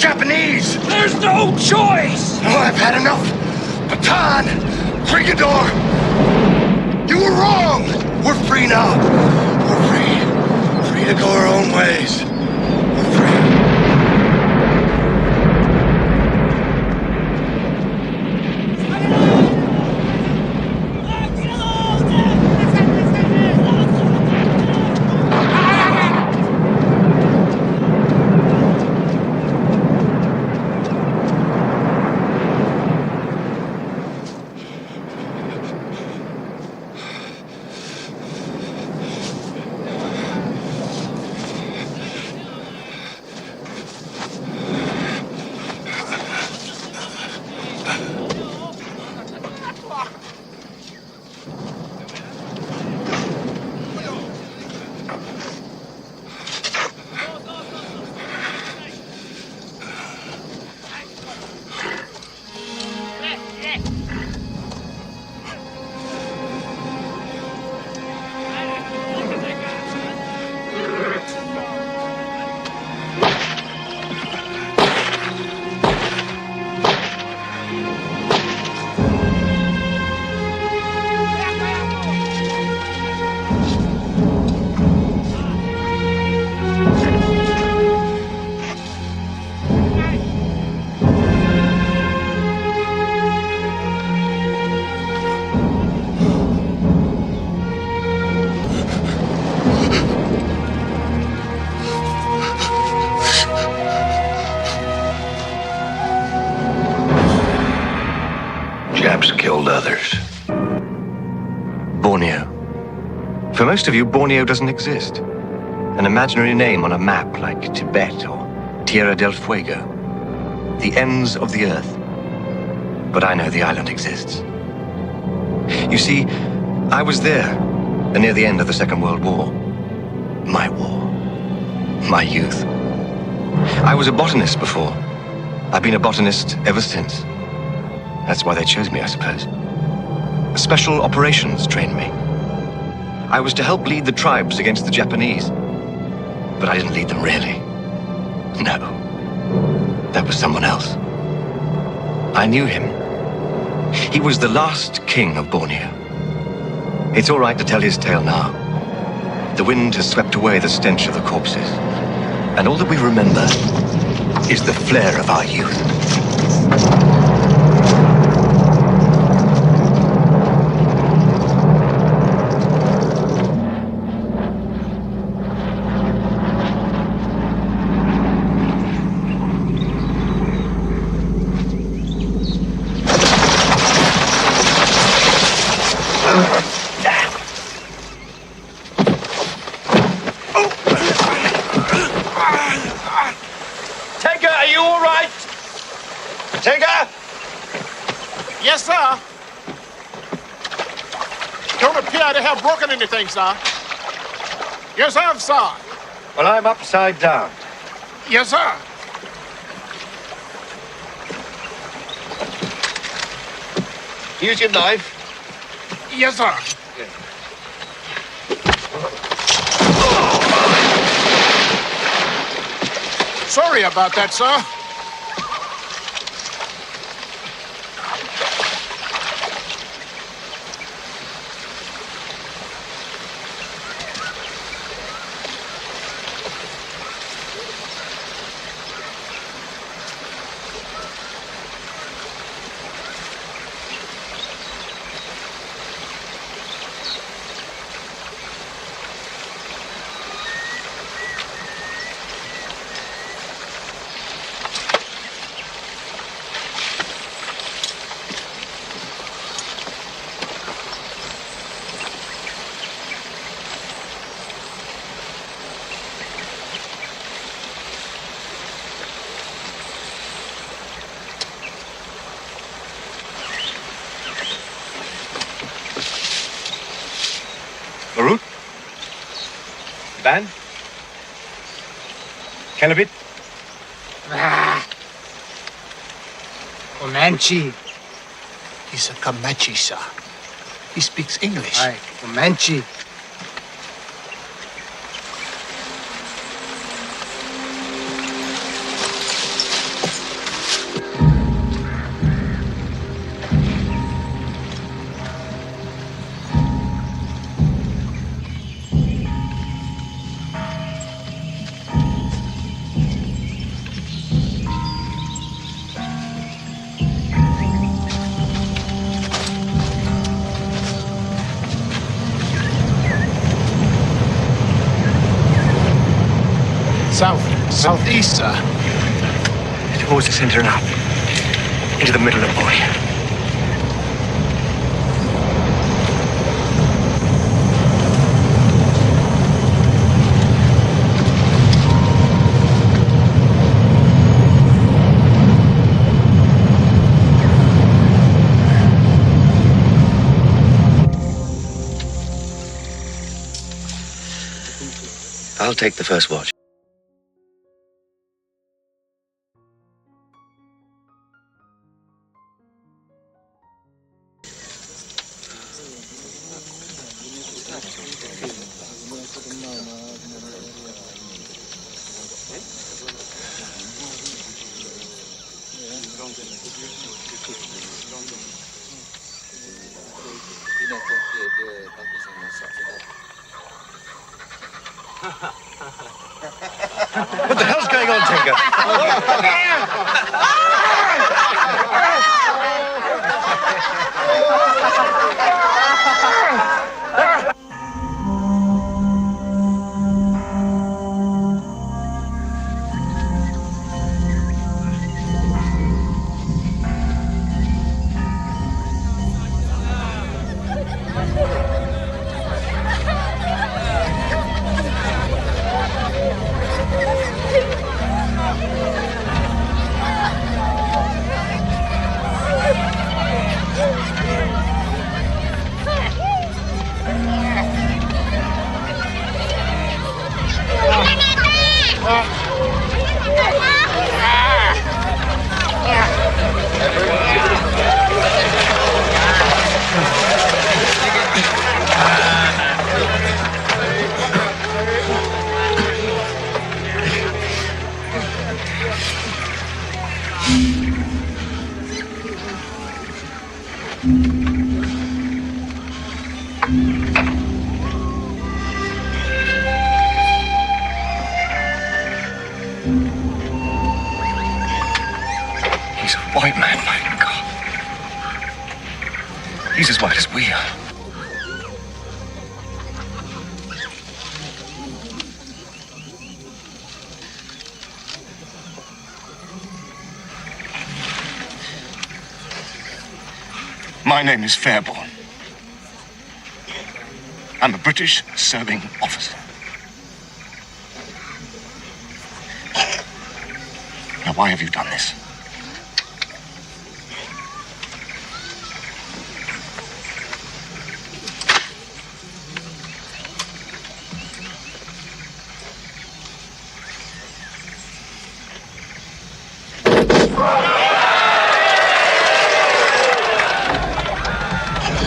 Japanese! There's no choice! Oh, I've had enough. Baton! Crigador! You were wrong! We're free now. We're free. Free to go our own ways. We're free. Japs killed others. Borneo. For most of you, Borneo doesn't exist. An imaginary name on a map like Tibet or Tierra del Fuego. The ends of the earth. But I know the island exists. You see, I was there, near the end of the Second World War. My war. My youth. I was a botanist before. I've been a botanist ever since. That's why they chose me, I suppose. Special operations trained me. I was to help lead the tribes against the Japanese. But I didn't lead them really. No. That was someone else. I knew him. He was the last king of Borneo. It's all right to tell his tale now. The wind has swept away the stench of the corpses. And all that we remember is the flare of our youth. Yes, sir. Don't appear to have broken anything, sir. Yes, sir. Well, I'm upside down. Yes, sir. Use your knife. Yes, sir. Sorry about that, sir. Marut? Van? Kelabit? Comanche. He's a Comanche, sir. He speaks English. Aye, Comanche. Southeast, sir. Towards the center and up. Into the middle of the body. I'll take the first watch. What the hell's going on, Tinker? He's a white man, my God. He's as white as we are. My name is Fairborn. I'm a British serving officer. Now, why have you done this?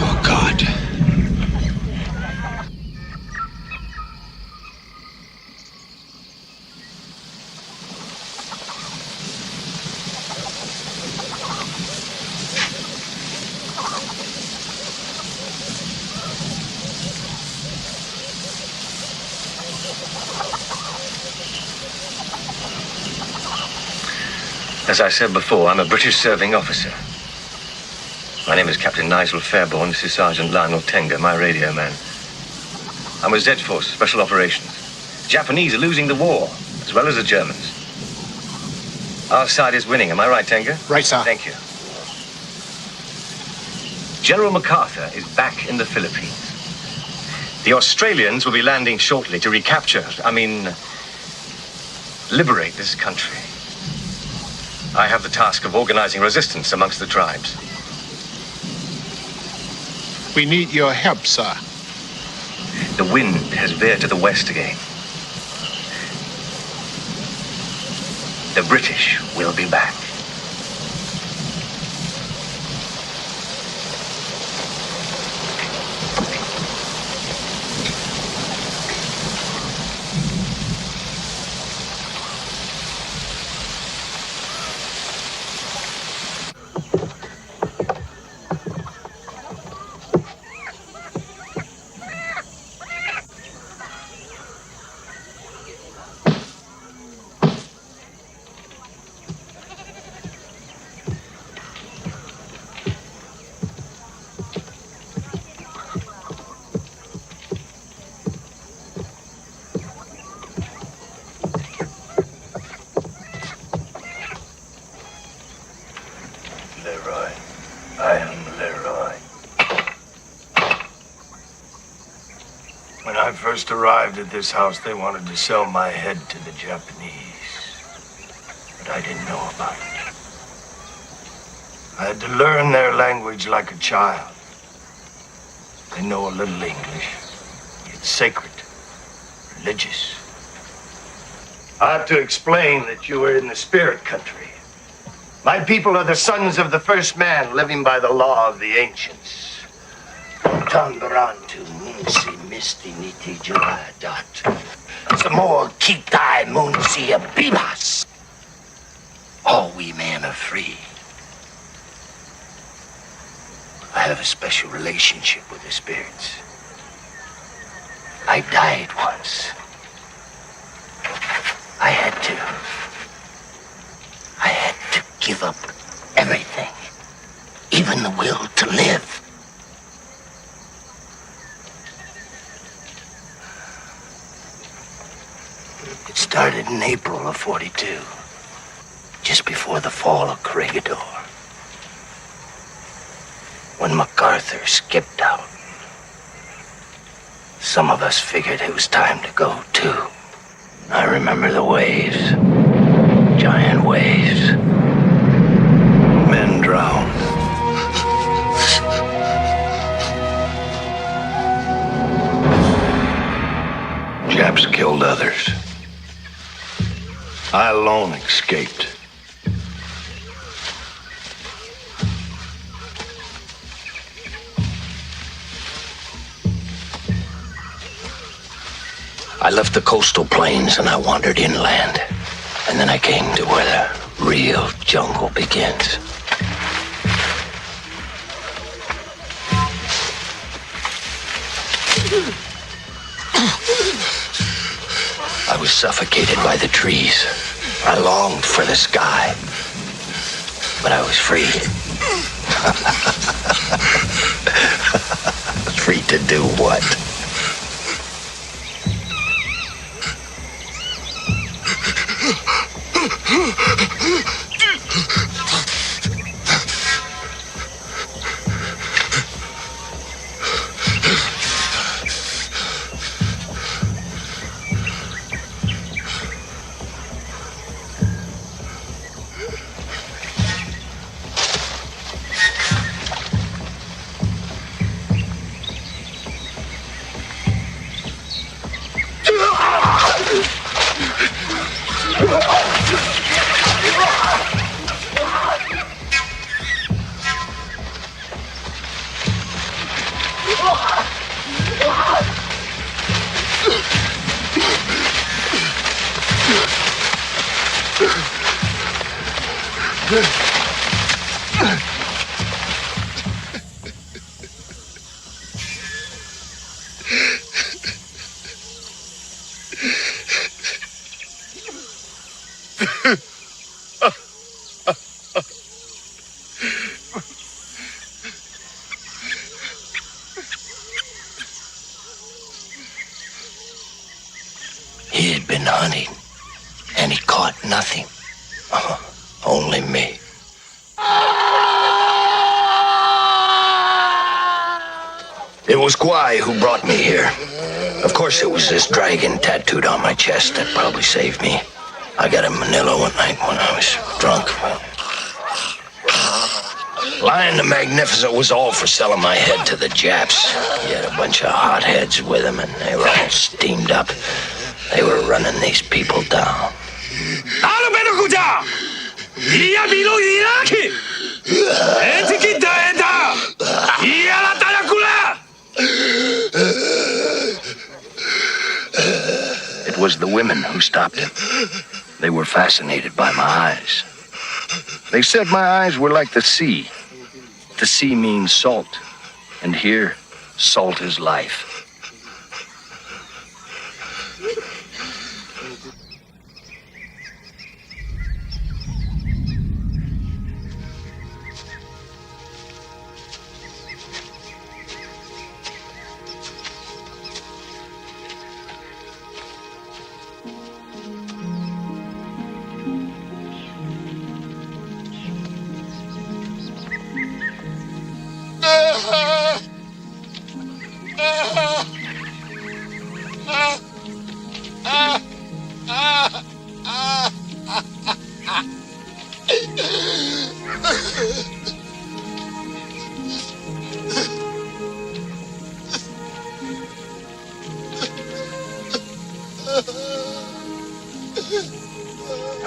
Oh, God. As I said before, I'm a British serving officer. My name is Captain Nigel Fairborn. This is Sergeant Lionel Tenga, my radio man. I'm with Z-Force, Special Operations. The Japanese are losing the war, as well as the Germans. Our side is winning, am I right, Tenga? Right, sir. Thank you. General MacArthur is back in the Philippines. The Australians will be landing shortly to liberate this country. I have the task of organizing resistance amongst the tribes. We need your help, sir. The wind has veered to the west again. The British will be back. first arrived at this house, they wanted to sell my head to the Japanese. But I didn't know about it. I had to learn their language like a child. They know a little English. It's sacred, religious. I have to explain that you are in the spirit country. My people are the sons of the first man living by the law of the ancients. Tambarantu munsi misti niti juradat. Samor kitai munsi abibas. All we men are free. I have a special relationship with the spirits. I died once. I had to give up everything, even the will to live. It started in April of '42, just before the fall of Corregidor, when MacArthur skipped out. Some of us figured it was time to go too. I remember the waves, giant waves. Men drowned. Japs killed others. I alone escaped. I left the coastal plains and I wandered inland. And then I came to where the real jungle begins. I was suffocated by the trees. I longed for the sky. But I was free. Free to do what? He had been hunting, and he caught nothing. Only me. It was Guai who brought me here. Of course, it was this dragon tattooed on my chest that probably saved me. I got in Manila one night when I was drunk. Lion the Magnificent was all for selling my head to the Japs. He had a bunch of hotheads with him, and they were all steamed up. They were running these people down. It was the women who stopped him. They were fascinated by my eyes. They said my eyes were like the sea. The sea means salt, and here, salt is life.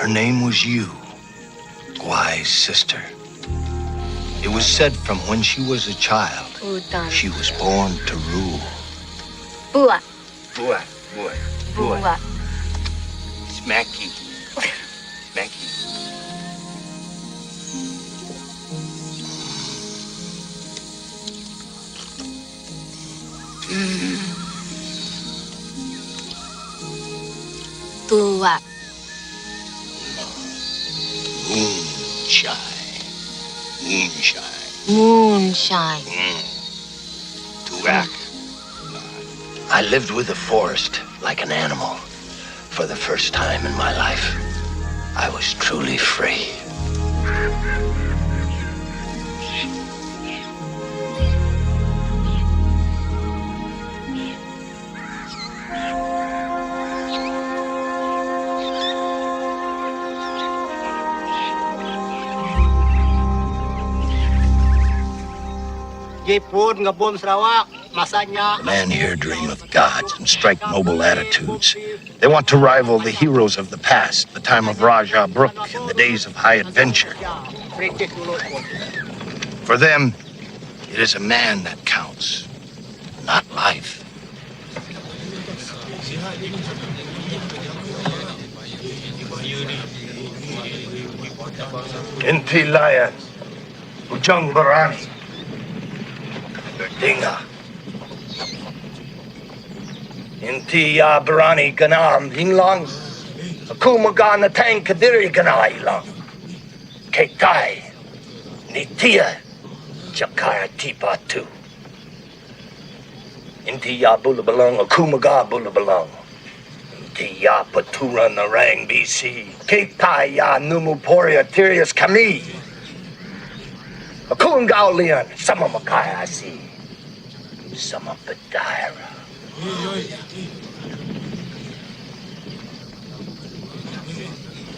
Her name was Yu, Guai's sister. It was said from when she was a child, she was born to rule. Bua. Boy. Bua. Smacky. Smacky. Tua. Moonshine. Tuak. I lived with the forest like an animal. For the first time in my life, I was truly free. The men here dream of gods and strike noble attitudes. They want to rival the heroes of the past, the time of Raja Brook and the days of high adventure. For them, it is a man that counts, not life. Inti Layan, Ujang Barani, Dinga. Inti ya Barani Ganam Hinglang, Akumagan Tang Kadiri Ganailang, Ketai, Nitia, Jakara Tipatu. Inti ya Bulabalong, Akumaga Bulabalong. Inti ya Patura Narang BC, Ketai ya Numuporia Tirius Kami. Akungao Leon, Sama Makaya Si, Sama Padaira.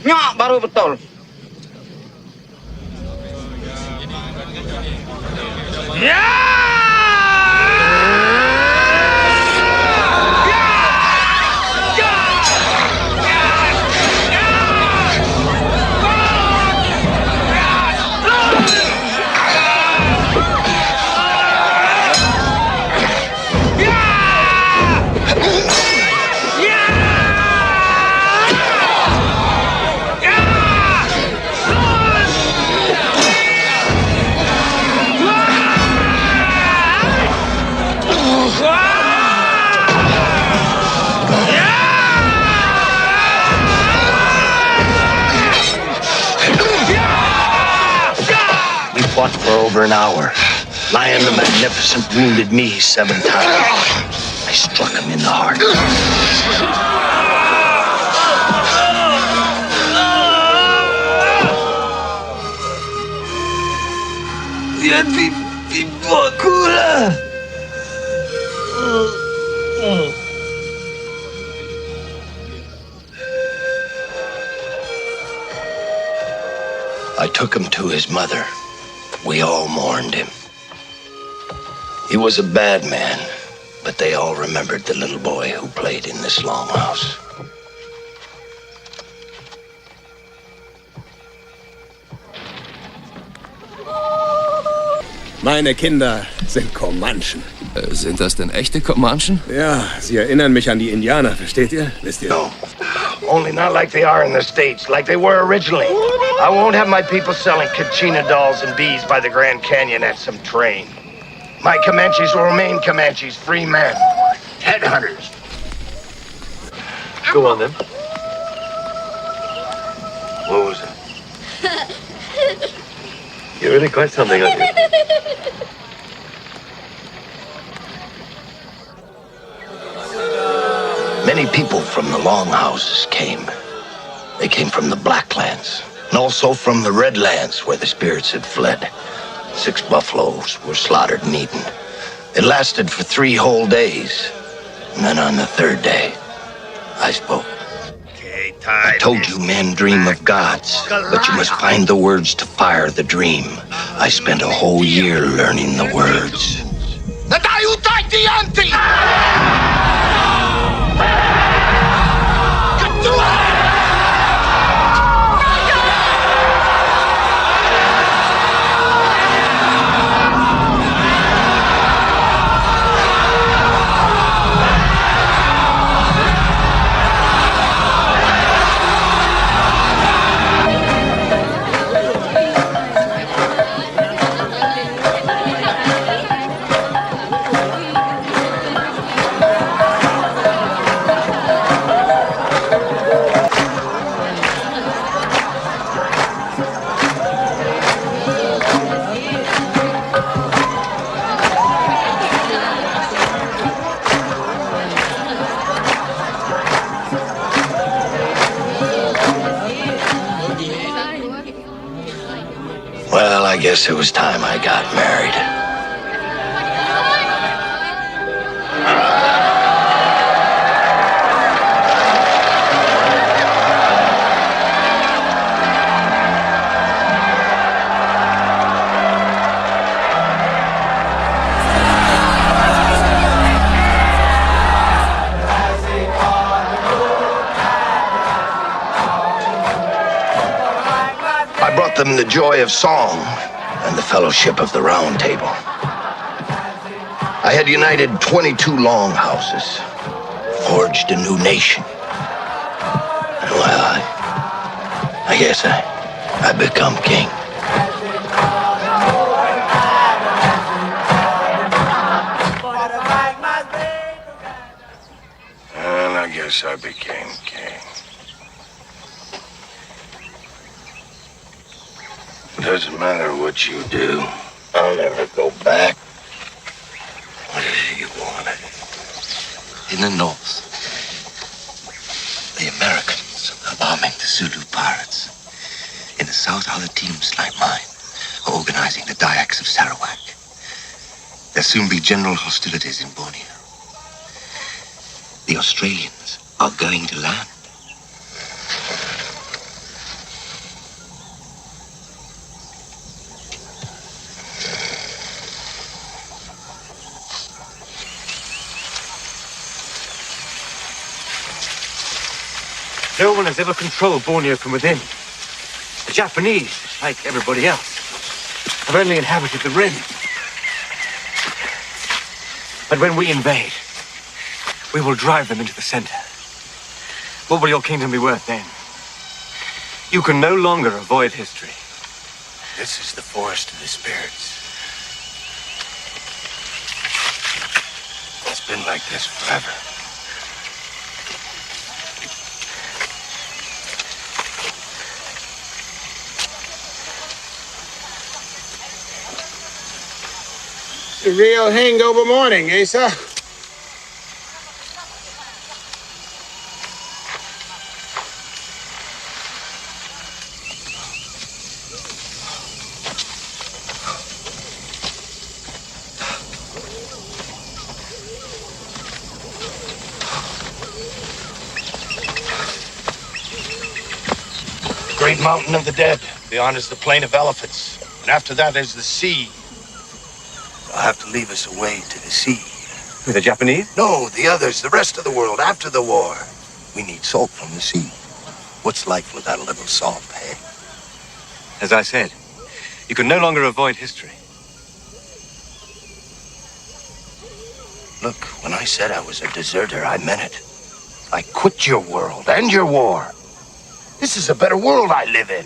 Nyak baru betul. Fought for over an hour. Lion the Magnificent wounded me 7 times. I struck him in the heart. I took him to his mother. We all mourned him. He was a bad man, but they all remembered the little boy who played in this longhouse. Meine Kinder sind Comanchen. Sind das denn echte Comanchen? Ja, sie erinnern mich an die Indianer, versteht ihr? Wisst ihr? No, only not like they are in the States, like they were originally. I won't have my people selling Kachina dolls and bees by the Grand Canyon at some train. My Comanches will remain Comanches, free men, headhunters. Go on then. What was it? You're really quite something, aren't you? Many people from the longhouses came. They came from the Blacklands, and also from the Redlands, where the spirits had fled. 6 buffaloes were slaughtered and eaten. It lasted for 3 whole days. And then on the 3rd day, I spoke. I told you men dream of gods, but you must find the words to fire the dream. I spent a whole year learning the words. guess it was time I got married. I brought them the joy of song and the fellowship of the Round Table. I had united 22 longhouses, forged a new nation. And well, I guess I become king. And I guess I became king. Doesn't matter what you do, I'll never go back. What is it you wanted? In the north, the Americans are arming the Zulu pirates. In the south, other teams like mine are organizing the Dayaks of Sarawak. There'll soon be general hostilities in Borneo. The Australians are going to land. No one has ever controlled Borneo from within. The Japanese, like everybody else, have only inhabited the rim. But when we invade, we will drive them into the center. What will your kingdom be worth then? You can no longer avoid history. This is the forest of the spirits. It's been like this forever. It's a real hangover morning, eh, sir? Great mountain of the dead. Beyond is the plain of elephants. And after that is the sea. They'll have to leave us away to the sea. With the Japanese? No, the others, the rest of the world, after the war. We need salt from the sea. What's life without a little salt, eh? As I said, you can no longer avoid history. Look, when I said I was a deserter, I meant it. I quit your world and your war. This is a better world I live in.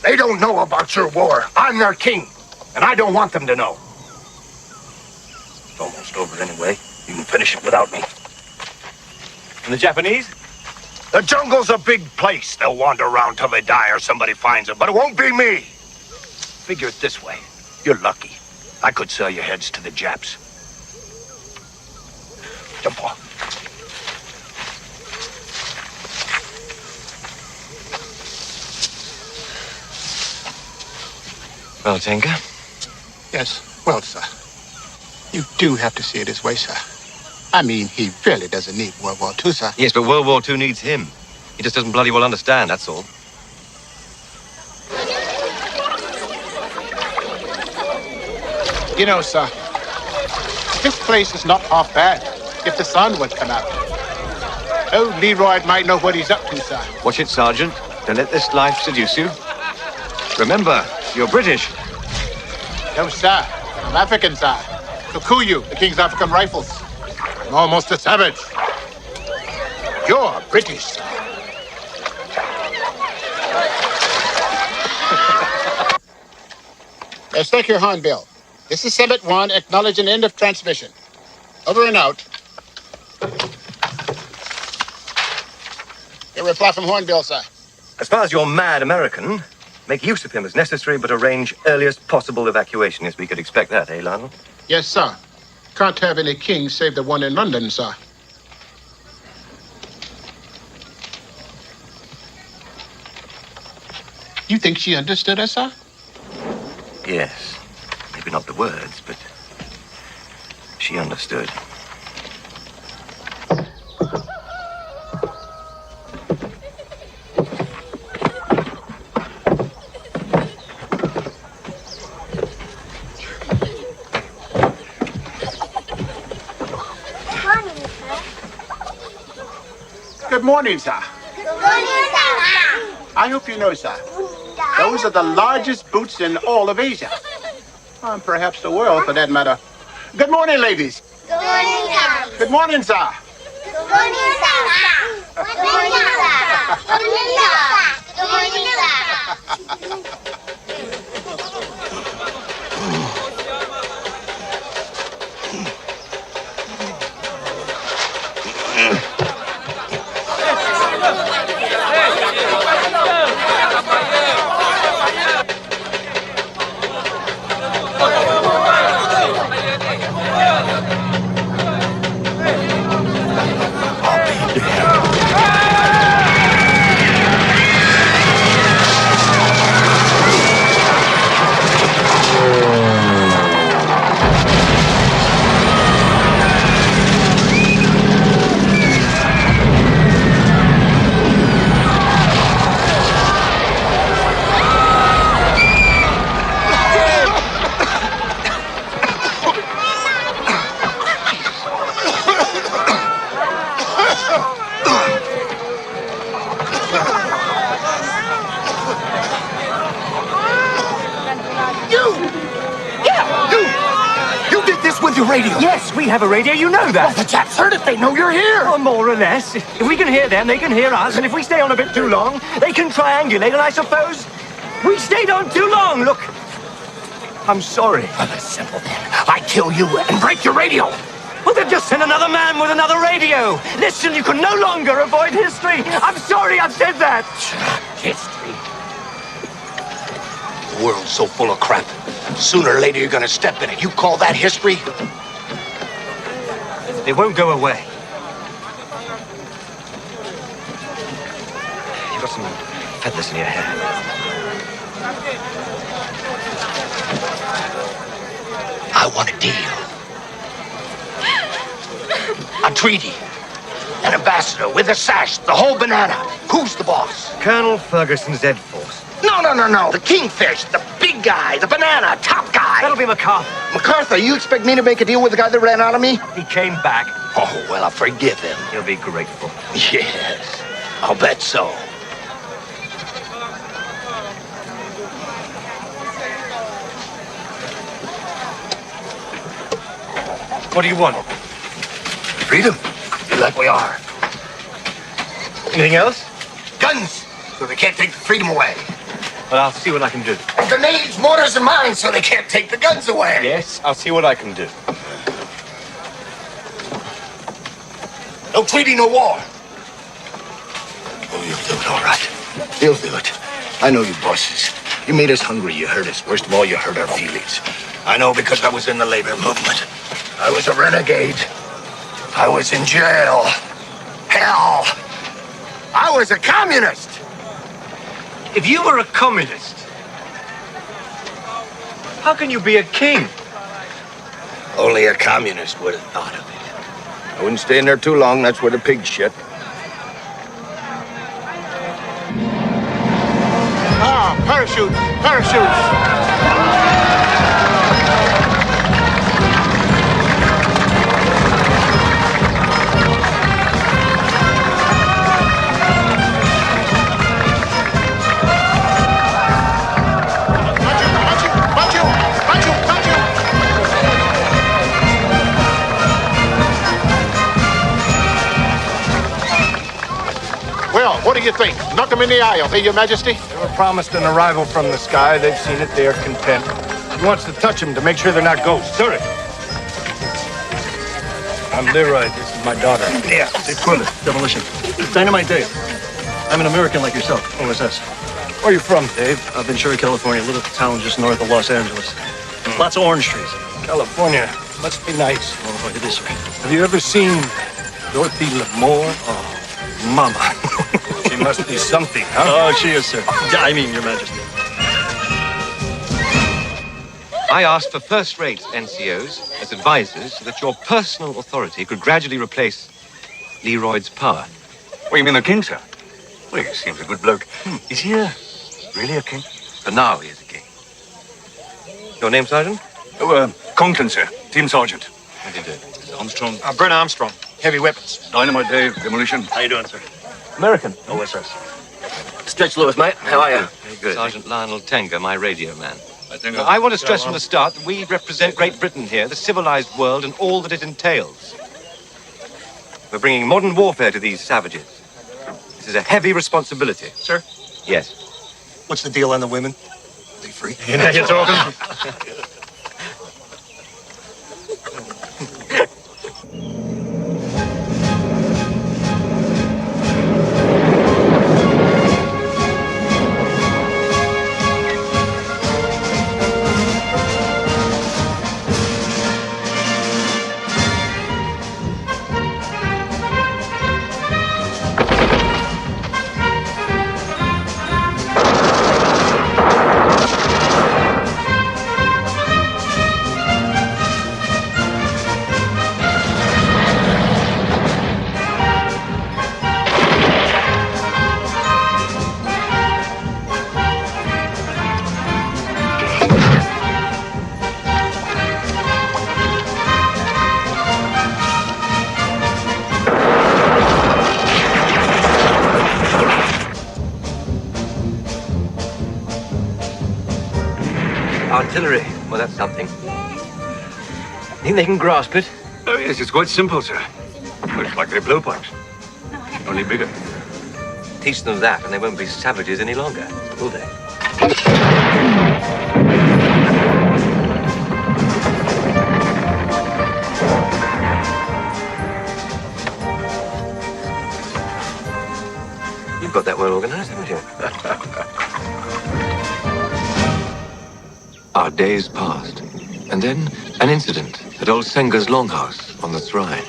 They don't know about your war. I'm their king, and I don't want them to know. It's almost over anyway. You can finish it without me. And the Japanese? The jungle's a big place. They'll wander around till they die or somebody finds them, but it won't be me. Figure it this way. You're lucky. I could sell your heads to the Japs. Jump off. Well, Tenka? Yes, well, sir. You do have to see it this way, sir. I mean, he really doesn't need World War II, sir. Yes, but World War II needs him. He just doesn't bloody well understand, that's all. You know, sir, this place is not half bad if the sun would come out. Oh, Leroy might know what he's up to, sir. Watch it, Sergeant. Don't let this life seduce you. Remember, you're British. No, sir. I'm African, sir. Kikuyu, the King's African Rifles. I'm almost a savage. You're British, sir. Let's take your hornbill. This is Summit 1, acknowledge an end of transmission. Over and out. Your reply from Hornbill, sir. As far as your mad American, make use of him as necessary, but arrange earliest possible evacuation. Yes, we could expect that, eh, Lionel? Yes, sir. Can't have any kings save the one in London, sir. You think she understood us, sir? Yes. Maybe not the words, but she understood. Good morning, sir. I hope you know, sir, those are the largest boots in all of Asia. And perhaps the world, for that matter. Good morning, ladies. Good morning, sir. Good morning, sir. Good morning, sir. Good morning, sir. Good morning, sir. Good morning, sir. You did this with your radio. Yes, we have a radio, you know that. The chaps heard it. They know you're here. Or more or less. If we can hear them, they can hear us. And if we stay on a bit too long, they can triangulate. And I suppose we stayed on too long. Look, I'm sorry. Well, it's simple then. I kill you and break your radio. Well, then just send another man with another radio. Listen, you can no longer avoid history. I'm sorry I've said that. History. The world's so full of crap. Sooner or later, you're gonna step in it. You call that history? It won't go away. You've got some feathers in your hair. I want a deal. A treaty. An ambassador with a sash, the whole banana. Who's the boss? Colonel Ferguson's Ed Force. No. The kingfish, the big guy, the banana, top guy. That'll be MacArthur. MacArthur, you expect me to make a deal with the guy that ran out of me? He came back. Oh, well, I'll forgive him. He'll be grateful. Yes, I'll bet so. What do you want? Freedom. Be like we are. Anything else? Guns, so they can't take the freedom away. Well, I'll see what I can do. And grenades, mortars, and mines, so they can't take the guns away. Yes, I'll see what I can do. No treaty, no war. Oh, you'll do it, all right. You'll do it. I know you bosses. You made us hungry, you hurt us. Worst of all, you hurt our feelings. I know because I was in the labor movement. I was a renegade. I was in jail. Hell. I was a communist. If you were a communist, how can you be a king? Only a communist would have thought of it. I wouldn't stay in there too long. That's where the pigs shit. Ah, parachutes. Well, what do you think? Knock them in the aisle, hey, Your Majesty? They were promised an arrival from the sky. They've seen it. They are content. He wants to touch them to make sure they're not ghosts. Hurry. I'm Leroy. This is my daughter. Yeah, Dave Quillen, Demolition. Dynamite Dave. I'm an American like yourself, OSS. Where are you from, Dave? Ventura, California, a little town just north of Los Angeles. Lots of orange trees. California. Must be nice. Oh, it is, sir. Have you ever seen Dorothy L'Amour? Oh, Mama. She must be something, huh? Oh, she is, sir. I mean, Your Majesty. I asked for first-rate NCOs as advisors so that your personal authority could gradually replace Leroyd's power. What, you mean the king, sir? Well, he seems a good bloke. Is he really a king? For now, he is a king. Your name, Sergeant? Oh, Conklin, sir. Team sergeant. How do you do? Armstrong. Brent Armstrong, heavy weapons. Dynamite Dave, demolition. How you doing, sir? American. OSS. Stretch Lewis, mate. How are you? Very good. Sergeant Lionel Tenga, my radio man. I think I want to stress from the start that we represent Great Britain here, the civilized world, and all that it entails. We're bringing modern warfare to these savages. This is a heavy responsibility. Sir? Yes. What's the deal on the women? They free. You know you're talking. Artillery. Well, that's something. Think they can grasp it? Oh, yes, it's quite simple, sir. Well, it's like their blowpipes. Only bigger. Teach them that, and they won't be savages any longer, will they? You've got that well organized, haven't you? Our days passed, and then an incident at old Senga's longhouse on the Thrine.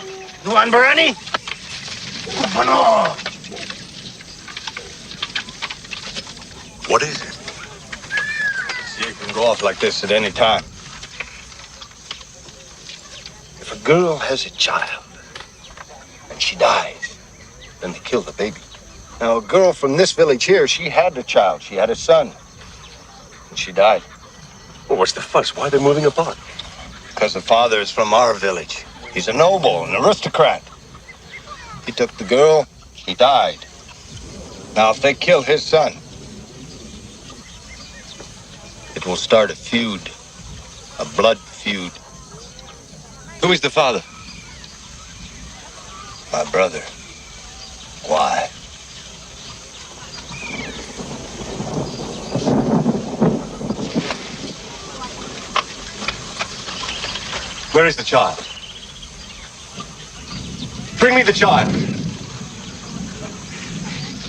You want biryani? What is it? See, it can go off like this at any time. If a girl has a child and she dies, then they kill the baby. Now, a girl from this village here, she had a child. She had a son. And she died. Well, what's the fuss? Why are they moving apart? Because the father is from our village. He's a noble, an aristocrat. He took the girl, he died. Now, if they kill his son, it will start a feud, a blood feud. Who is the father? My brother. Why? Where is the child? Bring me the child.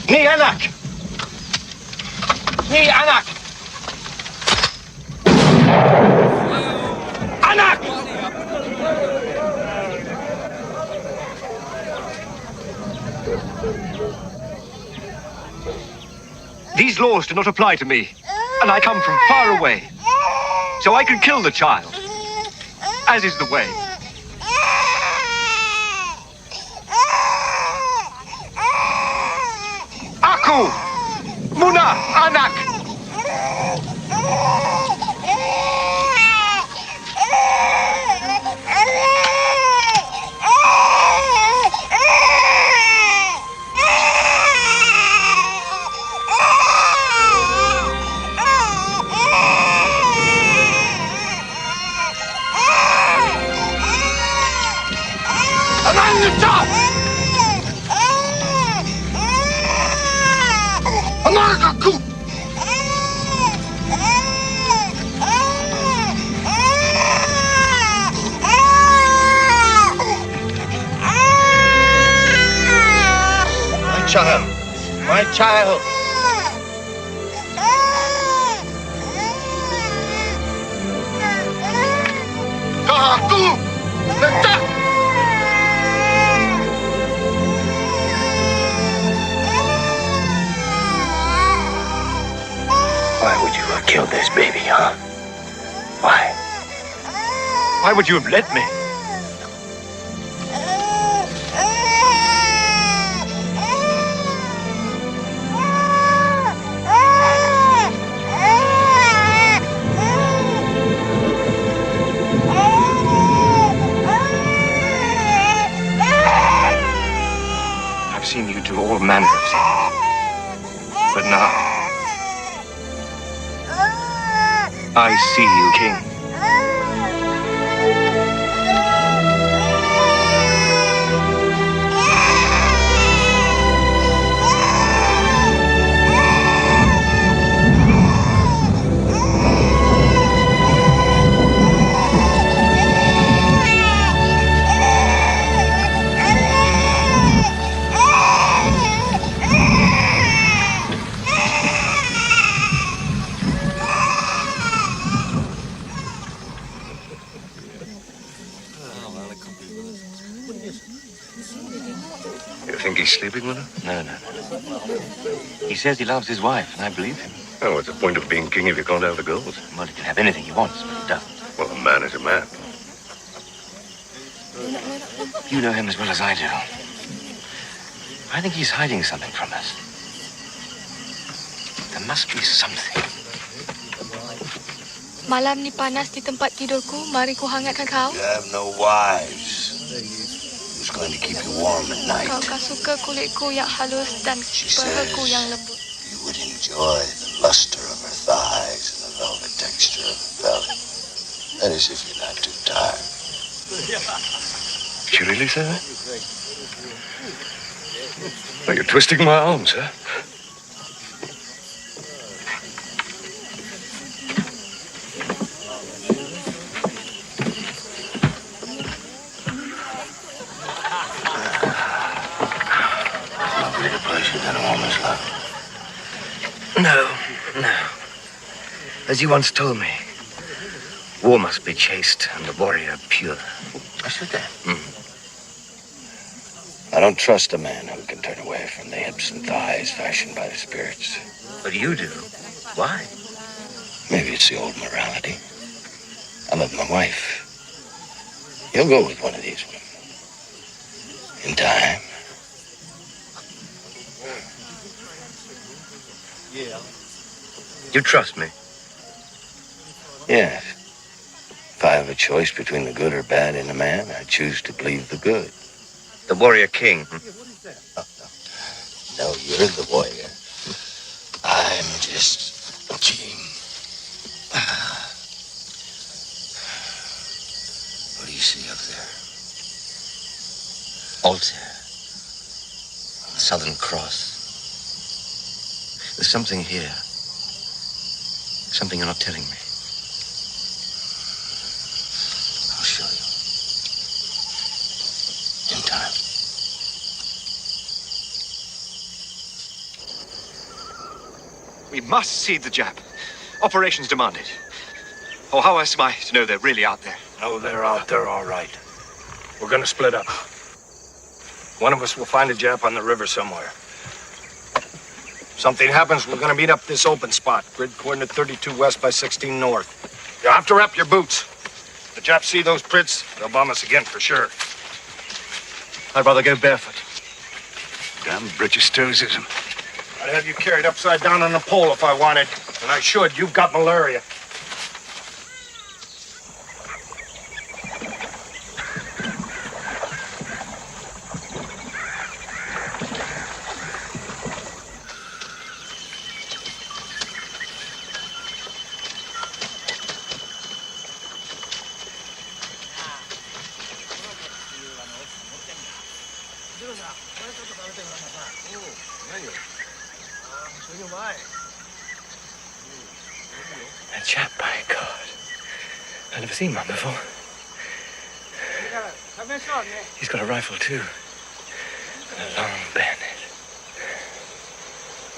Ni anak! Ni anak! Anak! These laws do not apply to me, and I come from far away. So I can kill the child, as is the way. Aku! Muna! Anak! My child. Why would you have killed this baby, huh? Why? Why would you have let me? I've seen you do all manner of things. But now, I see you, King. You think he's sleeping with her? No. He says he loves his wife, and I believe him. Oh, what's the point of being king if you can't have the girls? Well, he can have anything he wants, but he doesn't. Well, a man is a man. You know him as well as I do. I think he's hiding something from us. There must be something. Malam ni panas di tempat tidurku. Mari ku hangatkan kau. You have no wives. Who's going to keep you warm at night? Kau suka kulitku yang halus dan pehaku yang lembut. You would enjoy the luster of her thighs and the velvet texture of her belly. That is, if you're not too tired. Did she really say that? Well, you're twisting my arms, huh? No. As you once told me, war must be chaste and the warrior pure. I said that. I don't trust a man who can turn away from the hips and thighs fashioned by the spirits. But you do. Why? Maybe it's the old morality. I love my wife. You'll go with one of these women. In time. You trust me? Yes. If I have a choice between the good or bad in a man, I choose to believe the good. The warrior king. No, you're the warrior. I'm just a king. What do you see up there? Altar. Southern Cross. There's something here. Something you're not telling me. I'll show you. In time. We must see the Jap. Operations demand it. Oh, how else am I to know they're really out there? Oh, they're out there, all right. We're gonna split up. One of us will find a Jap on the river somewhere. Something happens, we're gonna meet up this open spot. Grid coordinate 32 west by 16 north. You have to wrap your boots. If the Japs see those prints, they'll bomb us again for sure. I'd rather go barefoot. Damn British stoicism. I'd have you carried upside down on a pole if I wanted. And I should. You've got malaria. A chap, by God. I've never seen one before. He's got a rifle, too. And a long bayonet.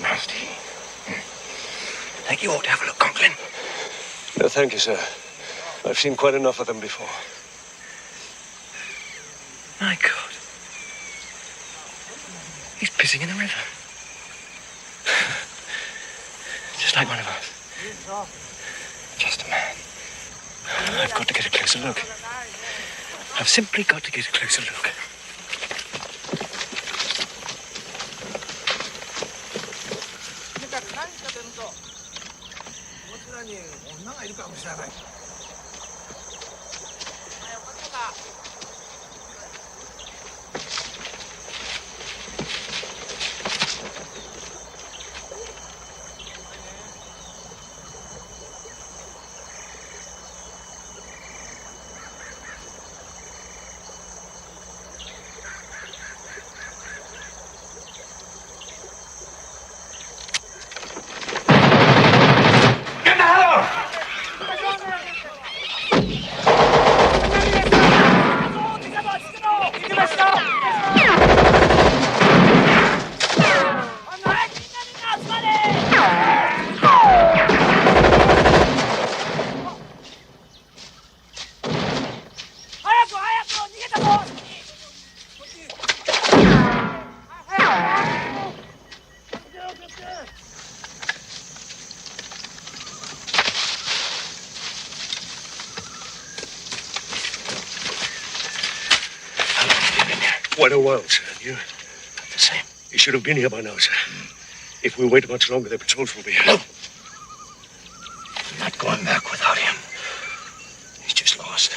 Nasty. Think you ought to have a look, Conklin. No, thank you, sir. I've seen quite enough of them before. My God. He's pissing in the river. Just like one of us. Just a man. I've got to get a closer look. I've simply got to get a closer look. Quite a while, sir. You? The same. You should have been here by now, sir. If we wait much longer, the patrols will be here. No. I'm not going back without him. He's just lost.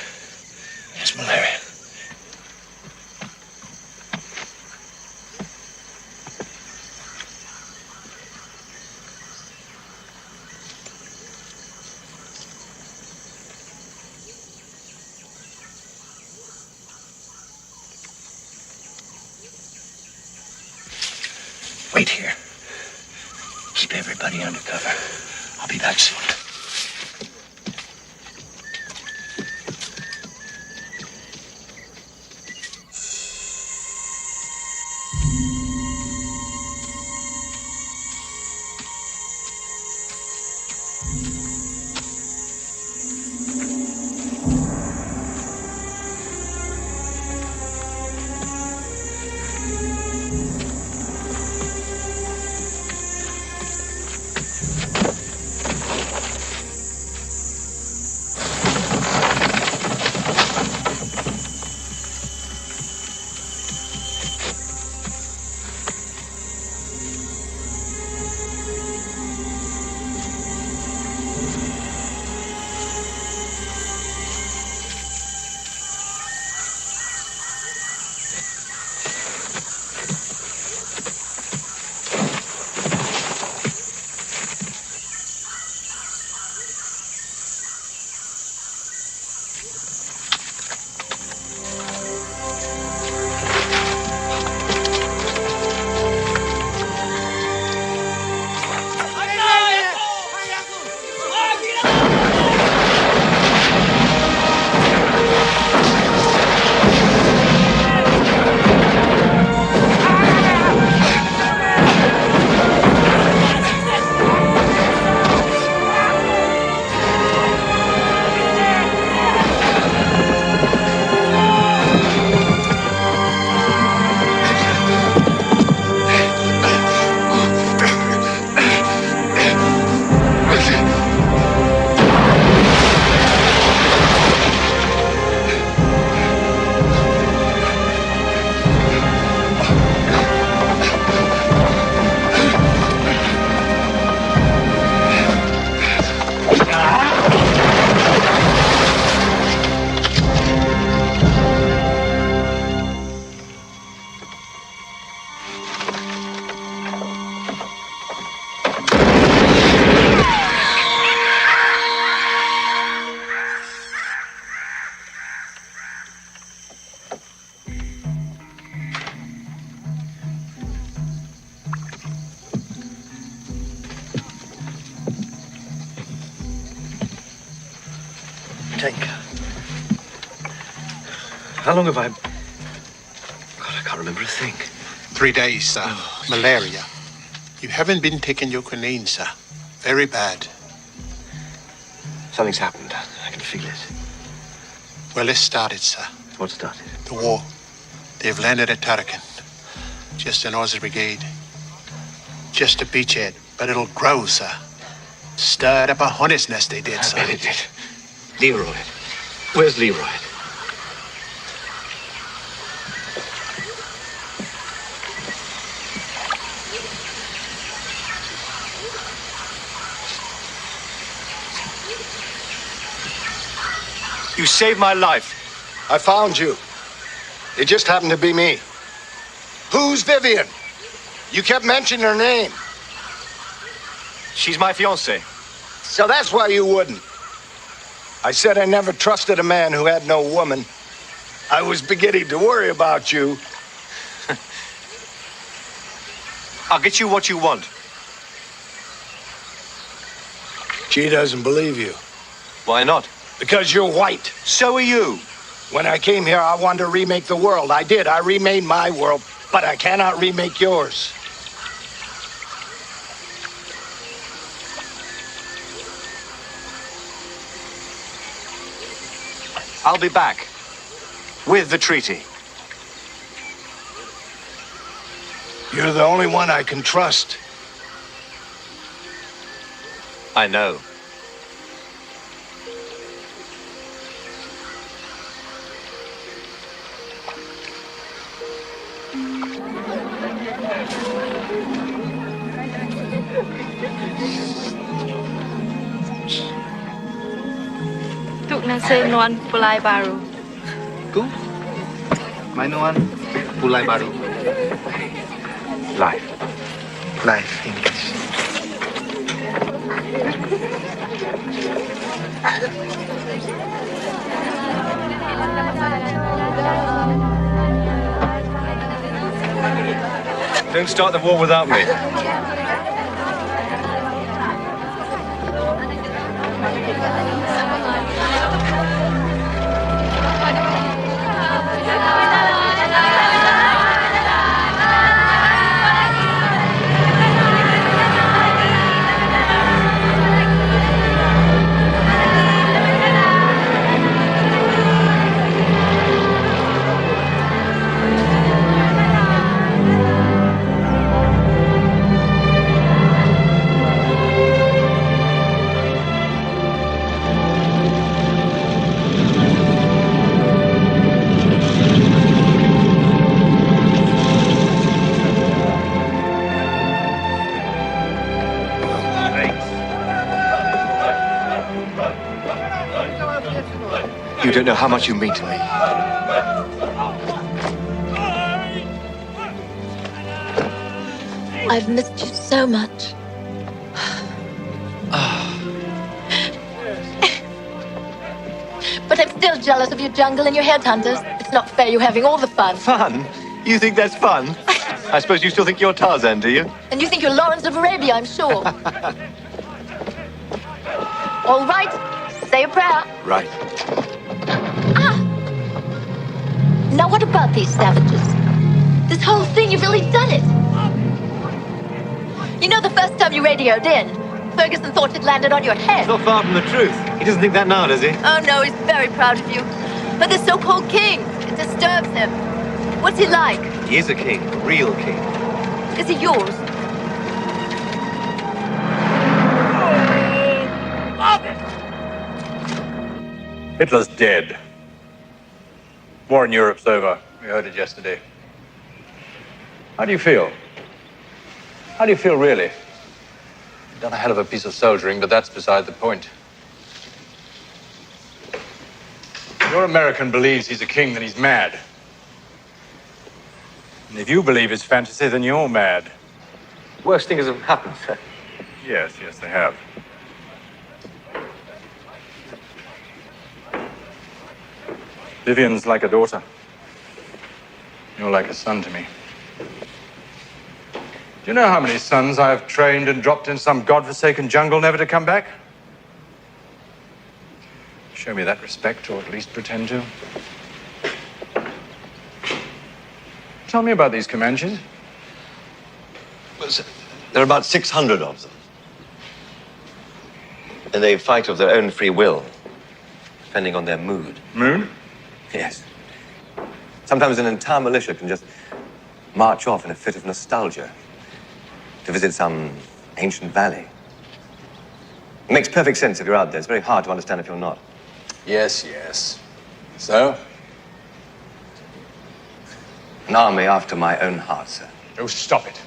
He has malaria. Wait here. Keep everybody under cover. I'll be back soon. How long have I... God, I can't remember a thing. 3 days, sir. Malaria. You haven't been taking your quinine, sir. Very bad. Something's happened. I can feel it. Well, it started, sir. What started? The war. They've landed at Tarakan. Just an Aussie brigade. Just a beachhead, but it'll grow, sir. Stirred up a hornet's nest, they did, sir. I bet it did. Leroy. Where's Leroy? You saved my life. I found you. It just happened to be me. Who's Vivian? You kept mentioning her name. She's my fiancée. So that's why you wouldn't. I said I never trusted a man who had no woman. I was beginning to worry about you. I'll get you what you want. She doesn't believe you. Why not? Because you're white. So are you. When I came here, I wanted to remake the world. I did. I remade my world, but I cannot remake yours. I'll be back. With the treaty. You're the only one I can trust. I know. Tuk nasi nuan pulai baru. Tu, mainuan pulai baru. Life. Life English. Don't start the war without me. You don't know how much you mean to me. I've missed you so much. But I'm still jealous of your jungle and your headhunters. It's not fair you having all the fun. Fun? You think that's fun? I suppose you still think you're Tarzan, do you? And you think you're Lawrence of Arabia, I'm sure. All right, say a prayer. Right. Now what about these savages? This whole thing, you've really done it. You know the first time you radioed in, Ferguson thought it landed on your head. It's not far from the truth. He doesn't think that now, does he? Oh no, he's very proud of you. But the so-called king, it disturbs him. What's he like? He is a king, a real king. Is he yours? Hitler's dead. War in Europe's over. We heard it yesterday. How do you feel? How do you feel, really? You've done a hell of a piece of soldiering, but that's beside the point. Your American believes he's a king, then he's mad. And if you believe it's fantasy, then you're mad. Worst things have happened, sir. Yes, they have. Vivian's like a daughter. You're like a son to me. Do you know how many sons I've trained and dropped in some godforsaken jungle never to come back? Show me that respect, or at least pretend to. Tell me about these Comanches. Well, sir, there are about 600 of them. And they fight of their own free will, depending on their mood. Mood? Yes. Sometimes an entire militia can just march off in a fit of nostalgia to visit some ancient valley. It makes perfect sense if you're out there. It's very hard to understand if you're not. Yes, yes. So? An army after my own heart, sir. Oh, stop it.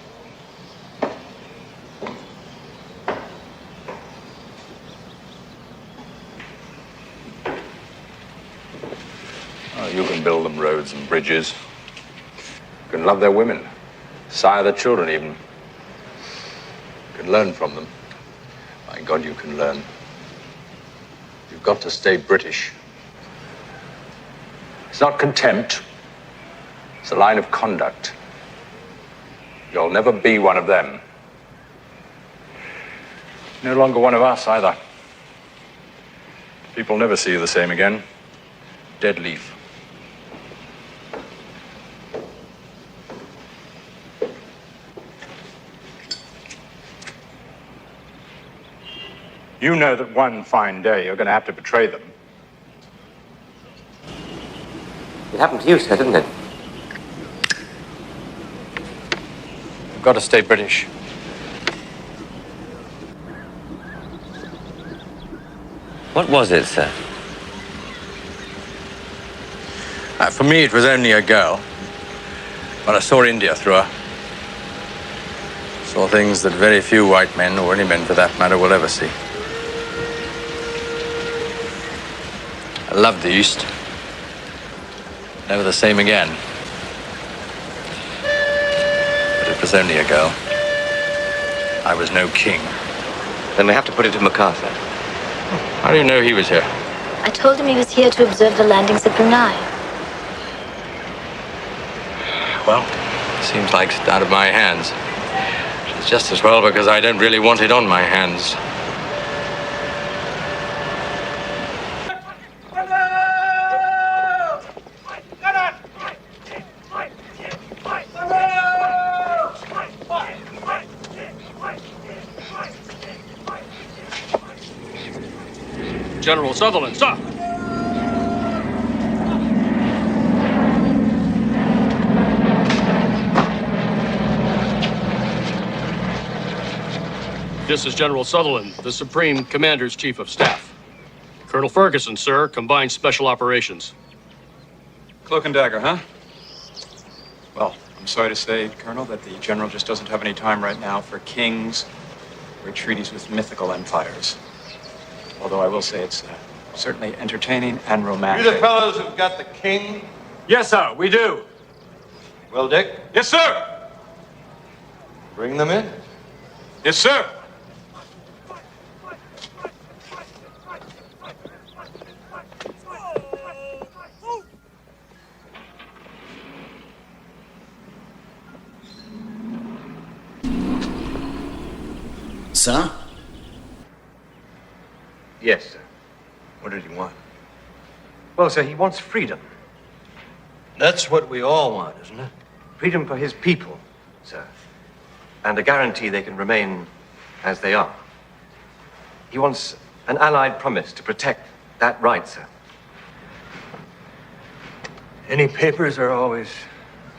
Oh, you can build them roads and bridges. You can love their women, sire their children even. You can learn from them. My God, you can learn. You've got to stay British. It's not contempt. It's a line of conduct. You'll never be one of them. No longer one of us either. People never see you the same again. Dead leaf. You know that one fine day you're going to have to betray them. It happened to you, sir, didn't it? You've got to stay British. What was it, sir? For me, it was only a girl. But I saw India through her. Saw things that very few white men, or any men for that matter, will ever see. I loved the East. Never the same again. But it was only a girl. I was no king. Then we have to put it to MacArthur. How do you know he was here? I told him he was here to observe the landings at Brunei. Well, seems like it's out of my hands. It's just as well because I don't really want it on my hands. General Sutherland, sir! This is General Sutherland, the Supreme Commander's Chief of Staff. Colonel Ferguson, sir, Combined Special Operations. Cloak and dagger, huh? Well, I'm sorry to say, Colonel, that the General just doesn't have any time right now for kings or treaties with mythical empires. Although I will say it's certainly entertaining and romantic. You the fellows who've got the king? Yes, sir, we do. Well, Dick? Yes, sir. Bring them in. Yes, sir. Sir? Yes, sir. What did he want? Well, sir, he wants freedom. That's what we all want, isn't it? Freedom for his people, sir. And a guarantee they can remain as they are. He wants an Allied promise to protect that right, sir. Any papers are always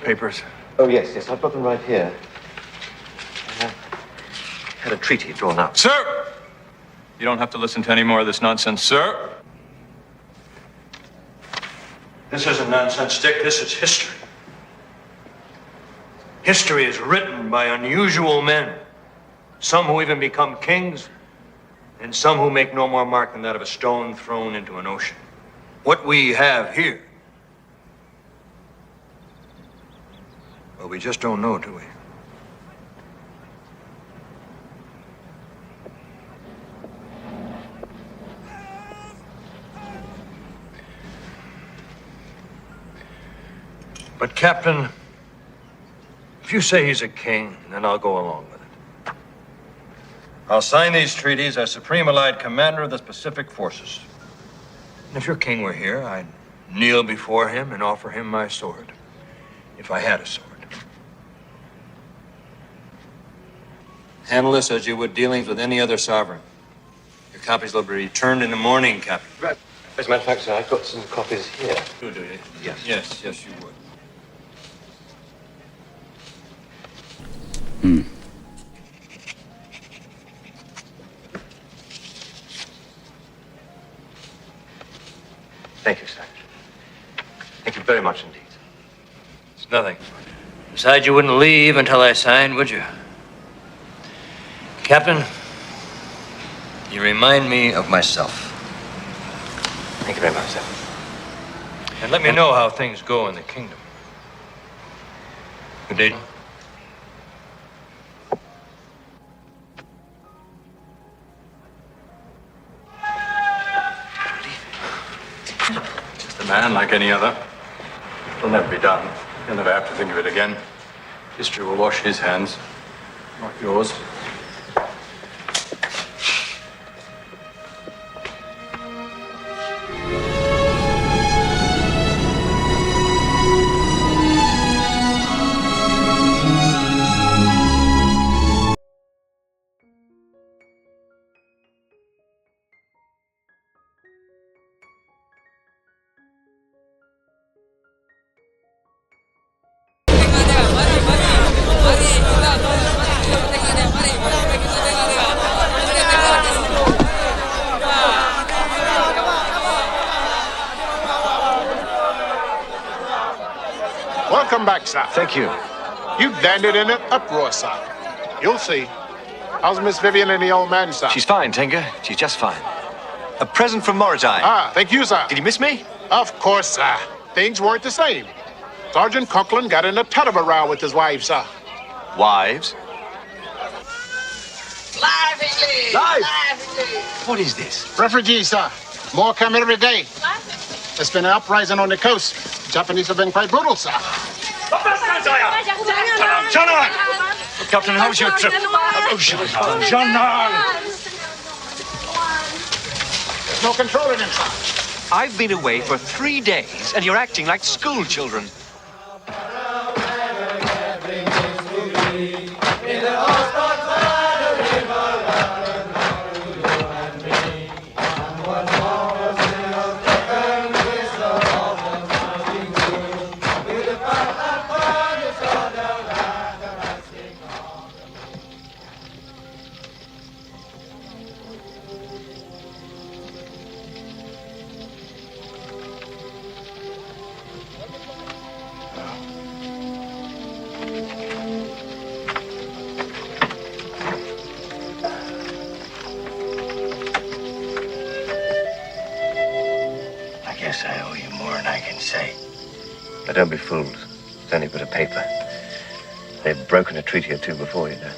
papers. Oh, yes, yes, I've got them right here. I had a treaty drawn up. Sir! You don't have to listen to any more of this nonsense, sir. This isn't nonsense, Dick. This is history. History is written by unusual men. Some who even become kings, and some who make no more mark than that of a stone thrown into an ocean. What we have here, well, we just don't know, do we? But, Captain, if you say he's a king, then I'll go along with it. I'll sign these treaties as Supreme Allied Commander of the Pacific Forces. And if your king were here, I'd kneel before him and offer him my sword, if I had a sword. Handle this as you would dealings with any other sovereign. Your copies will be returned in the morning, Captain. Right. As a matter of fact, sir, I've got some copies here. Do you? Yes. Yes, you would. Thank you very much indeed. It's nothing. Besides, you wouldn't leave until I signed, would you? Captain, you remind me of myself. Thank you very much, sir. And let me know how things go in the kingdom. Good day. Just a man like any other. It'll never be done. He'll never have to think of it again. History will wash his hands, not yours. Welcome back, sir. Thank you. You landed in an uproar, sir. You'll see. How's Miss Vivian and the old man, sir? She's fine, Tenga. She's just fine. A present from Moritai. Ah, thank you, sir. Did you miss me? Of course, sir. Things weren't the same. Sergeant Conklin got in a ton of a row with his wife, sir. Wives? Live English! Live! English! What is this? Refugees, sir. More come every day. There's been an uprising on the coast. The Japanese have been quite brutal, sir. Jangan! Captain, how was your trip? Jangan! There's no controlling him, sir. I've been away for 3 days, and you're acting like school children. I guess I owe you more than I can say. But don't be fooled. It's only a bit of paper. They've broken a treaty or two before, you know.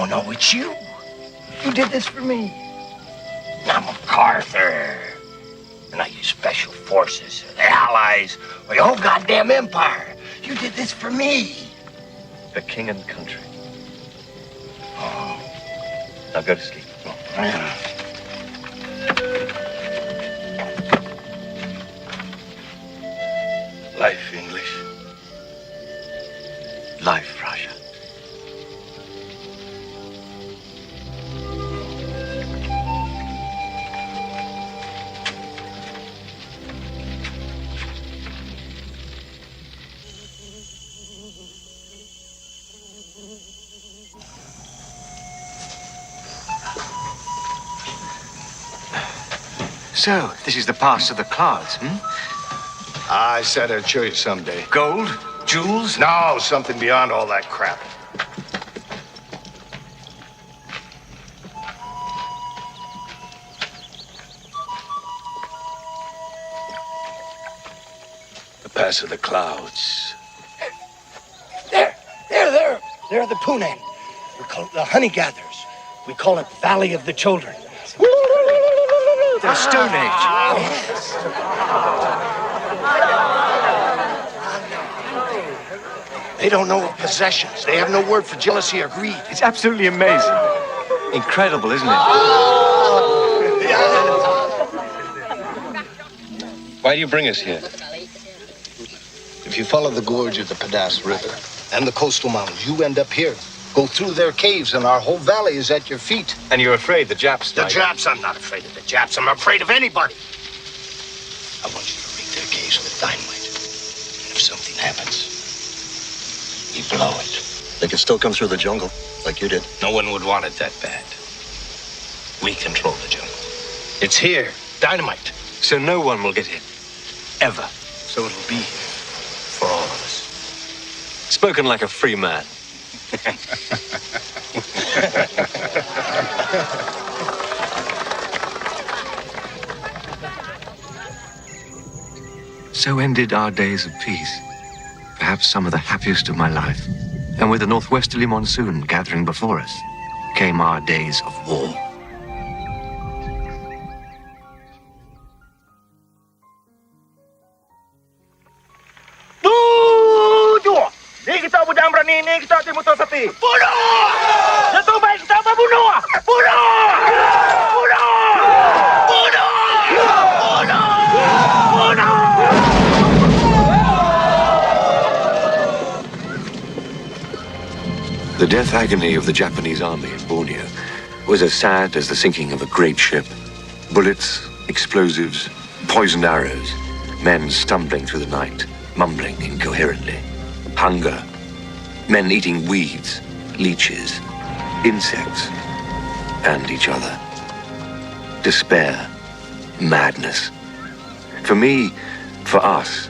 No, it's you. You did this for me. I'm MacArthur. And I use special forces, or the Allies, or the whole goddamn empire. You did this for me. For king and country. Oh. Now go to sleep. Life English. Life, Russia. So, this is the pass of the clouds, I said I'd show you someday. Gold? Jewels? No, something beyond all that crap. The pass of the clouds. There. They're the Punan. We call it the honey gatherers. We call it Valley of the Children. The Stone Age. They don't know of possessions. They have no word for jealousy or greed. It's absolutely amazing. Incredible, isn't it? Why do you bring us here? If you follow the gorge of the Padas River and the coastal mountains, you end up here. Go through their caves, and our whole valley is at your feet. And you're afraid the Japs... The Japs? I'm not afraid of the Japs. I'm afraid of anybody. I want you to rig their caves with dynamite. And if something happens, you blow it. They could still come through the jungle, like you did. No one would want it that bad. We control the jungle. It's here. Dynamite. So no one will get in. Ever. So it'll be here for all of us. Spoken like a free man. So ended our days of peace, perhaps some of the happiest of my life. And with the northwesterly monsoon gathering before us, came our days of war. Tujuh! Di kita budang berani ini, kita timut sepi. Bunuh! Jatuh baik kita apa bunuh? Bunuh! Bunuh! Bunuh! Bunuh! Bunuh! The death agony of the Japanese army in Borneo was as sad as the sinking of a great ship. Bullets, explosives, poisoned arrows, men stumbling through the night, mumbling incoherently. Hunger, men eating weeds, leeches, insects, and each other. Despair, madness. For me, for us,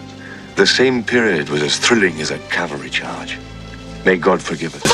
the same period was as thrilling as a cavalry charge. May God forgive us.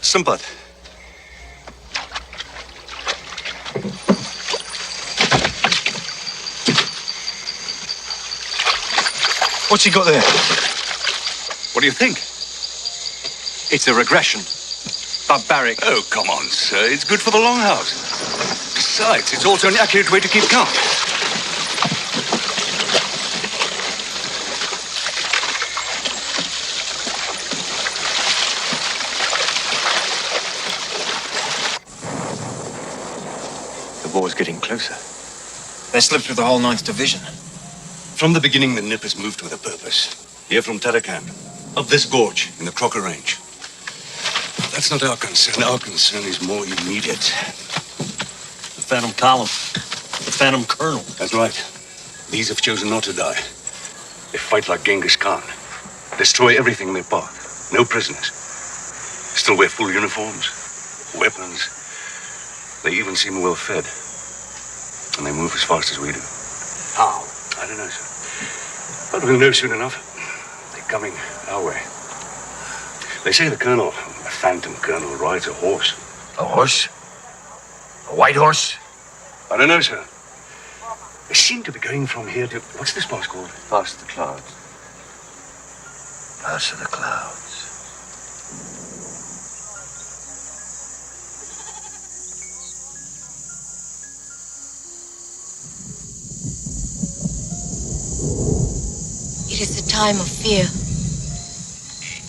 Sempat. What's he got there? What do you think? It's a regression. Barbaric. Oh, come on, sir. It's good for the longhouse. Besides, it's also an accurate way to keep count. The war's getting closer. They slipped through the whole 9th Division. From the beginning, the Nippers moved with a purpose. Here from Tarakan, up this gorge in the Crocker Range. That's not our concern. Our concern is more immediate. The Phantom Column. The Phantom Colonel. That's right. These have chosen not to die. They fight like Genghis Khan. Destroy everything in their path. No prisoners. Still wear full uniforms, weapons. They even seem well fed. And they move as fast as we do. How? I don't know, sir. But we'll know soon enough. They're coming our way. They say the colonel, the Phantom Colonel, rides a horse. A horse? A white horse? I don't know, sir. They seem to be going from here to... What's this pass called? Past the clouds. Pass of the clouds. It is a time of fear.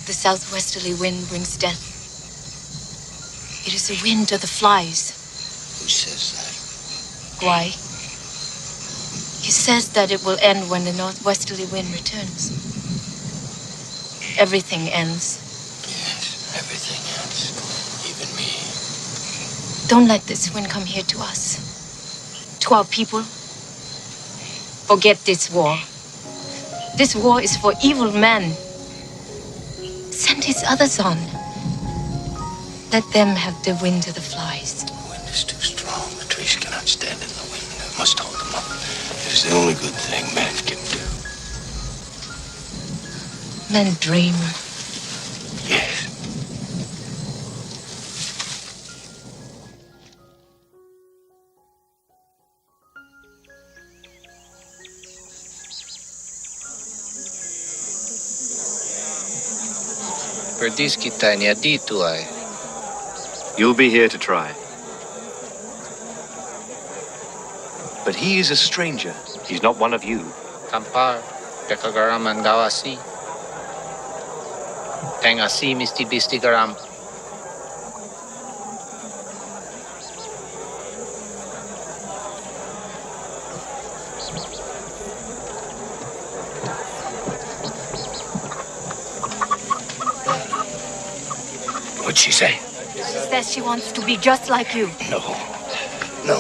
The southwesterly wind brings death. It is a wind of the flies. Who says that? Why? He says that it will end when the northwesterly wind returns. Everything ends. Yes, everything ends. Even me. Don't let this wind come here to us. To our people. Forget this war. This war is for evil men. his others on. Let them have the wind of the flies. The wind is too strong. The trees cannot stand in the wind. I must hold them up. It is the only good thing man can do. Men dream. Yes. Perdis kita niya dito ay. You'll be here to try. But he is a stranger. He's not one of you. Kampar, dekagaraman gawasi. Tengasi misti bisti garam. What'd she say? She says she wants to be just like you. No. No.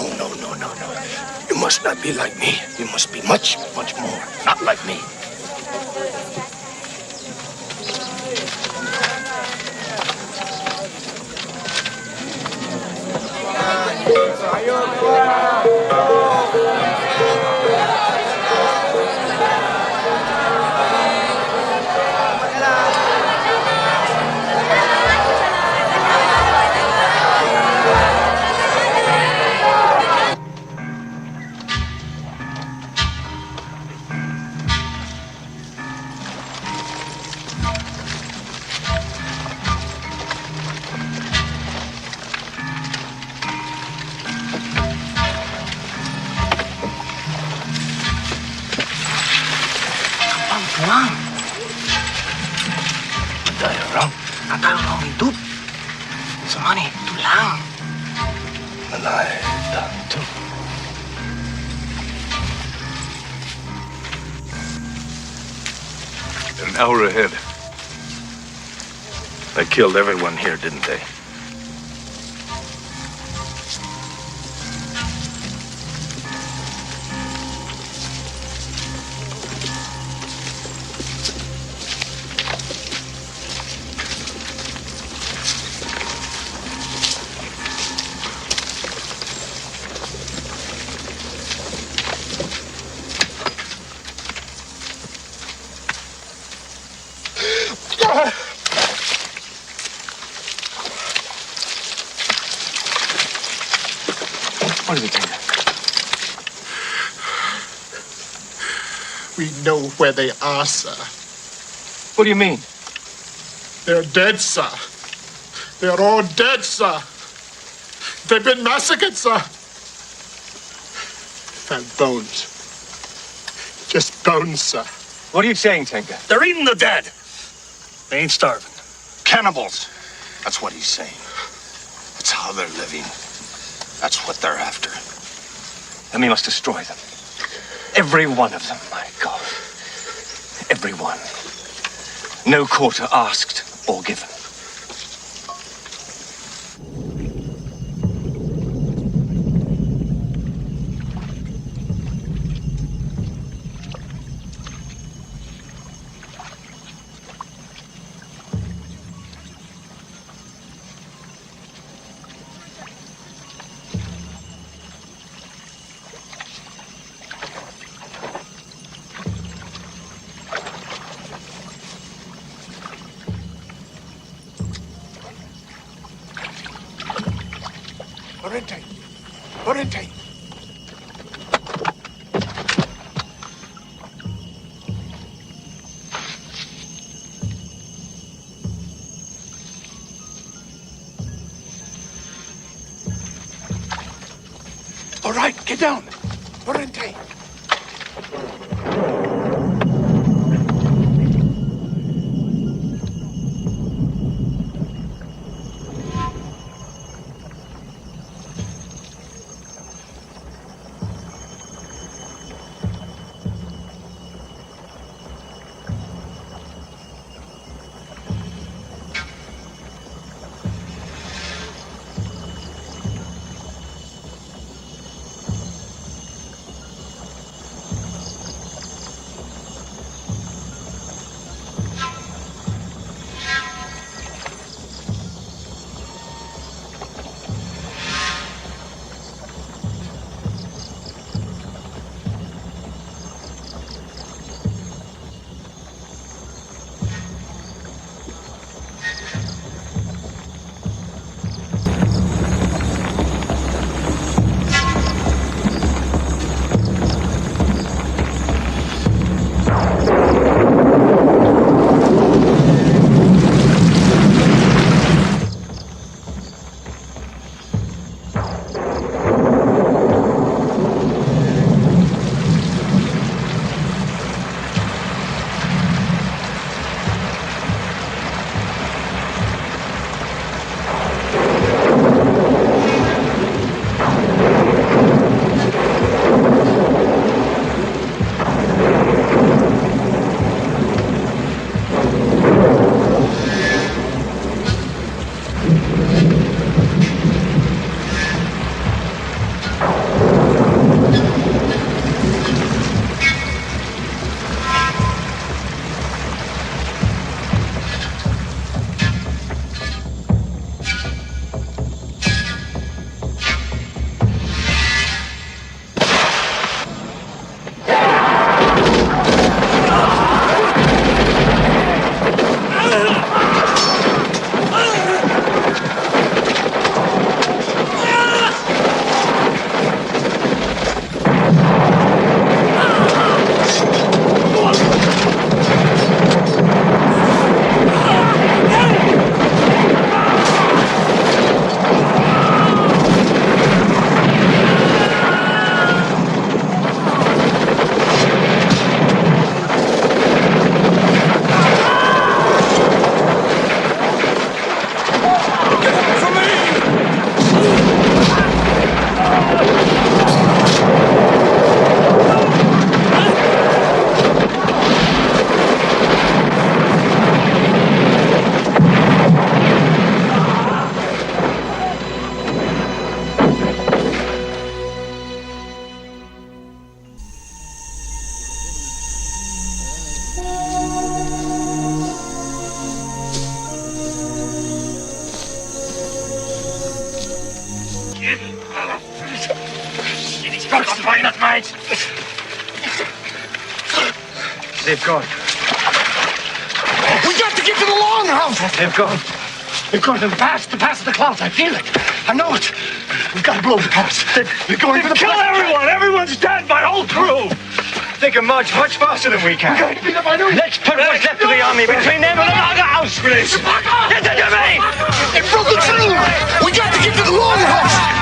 You must not be like me. You must be much, much more. Not like me. Tuang. Dahil orang, akal orang hidup. Semani, tulang. Malay, tanto. An hour ahead. They killed everyone here, didn't they? What is it, Tinker? We know where they are, sir. What do you mean? They're dead, sir. They're all dead, sir. They've been massacred, sir. Found bones. Just bones, sir. What are you saying, Tinker? They're eating the dead. They ain't starving. Cannibals. That's what he's saying. That's how they're living. That's what they're after. Then we must destroy them. Every one of them, my God. Every one. No quarter asked or given. Orientate. All right, get down. Orientate. mate. They've gone. We got to get to the longhouse. They've gone. They've gone to the pass of the clouds. I feel it. I know it. We've got to blow the pass. They're going for the Kill everyone! Everyone's dead, my whole crew! They can march much faster than we can. We got to beat up. I know. Let's put what's left of the army between them and the longhouse, please! Listen to me! They broke through. We got to get to the longhouse.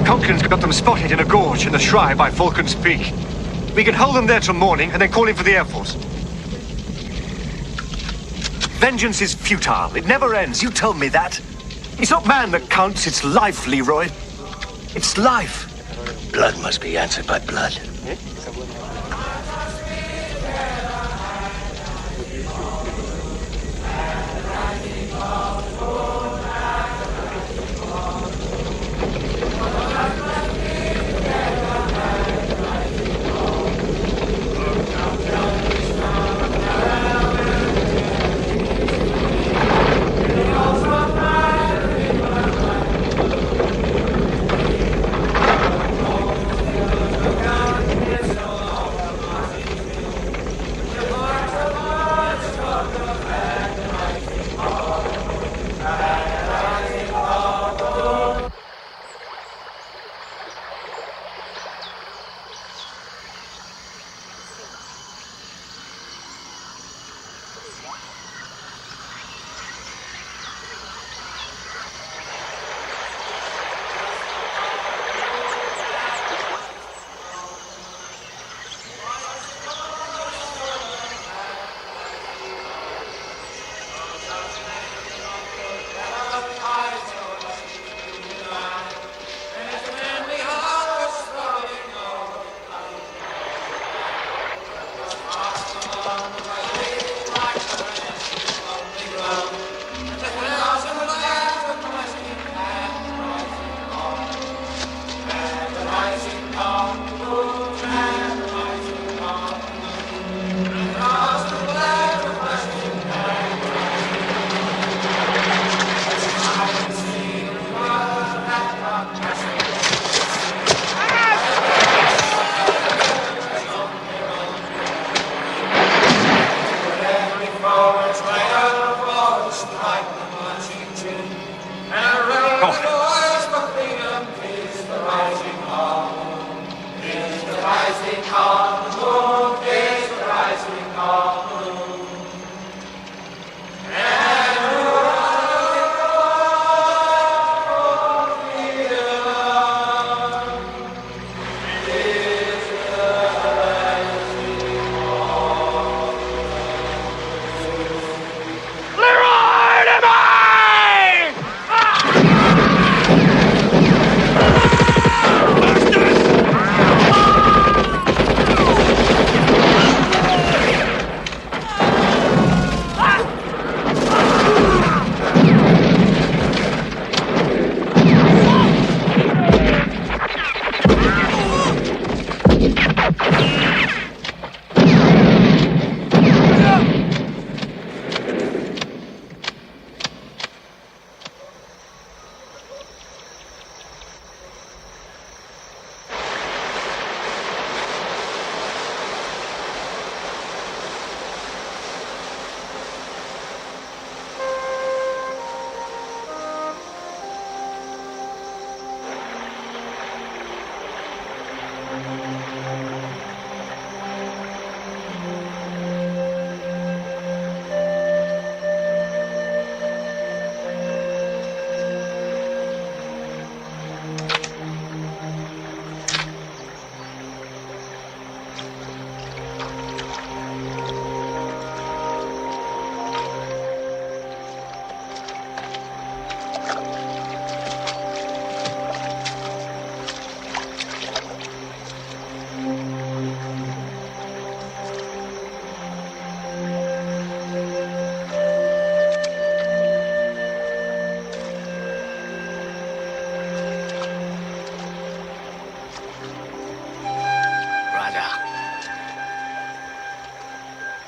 Conklin's got them spotted in a gorge in the Shry by Falcon's Peak. We can hold them there till morning and then call in for the Air Force. Vengeance is futile. It never ends. You told me that. It's not man that counts, it's life, Leroy. It's life. Blood must be answered by blood.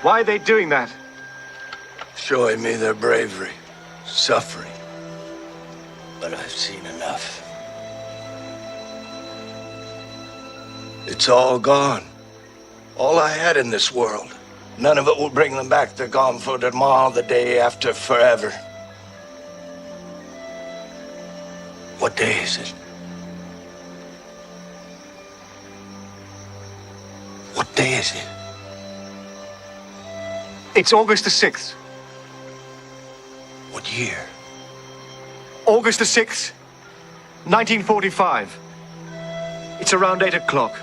Why are they doing that? Showing me their bravery, suffering. But I've seen enough. It's all gone. All I had in this world. None of it will bring them back. They're gone for tomorrow, the day after, forever. What day is it? What day is it? It's August the 6th. What year? August the 6th, 1945. It's around 8 o'clock.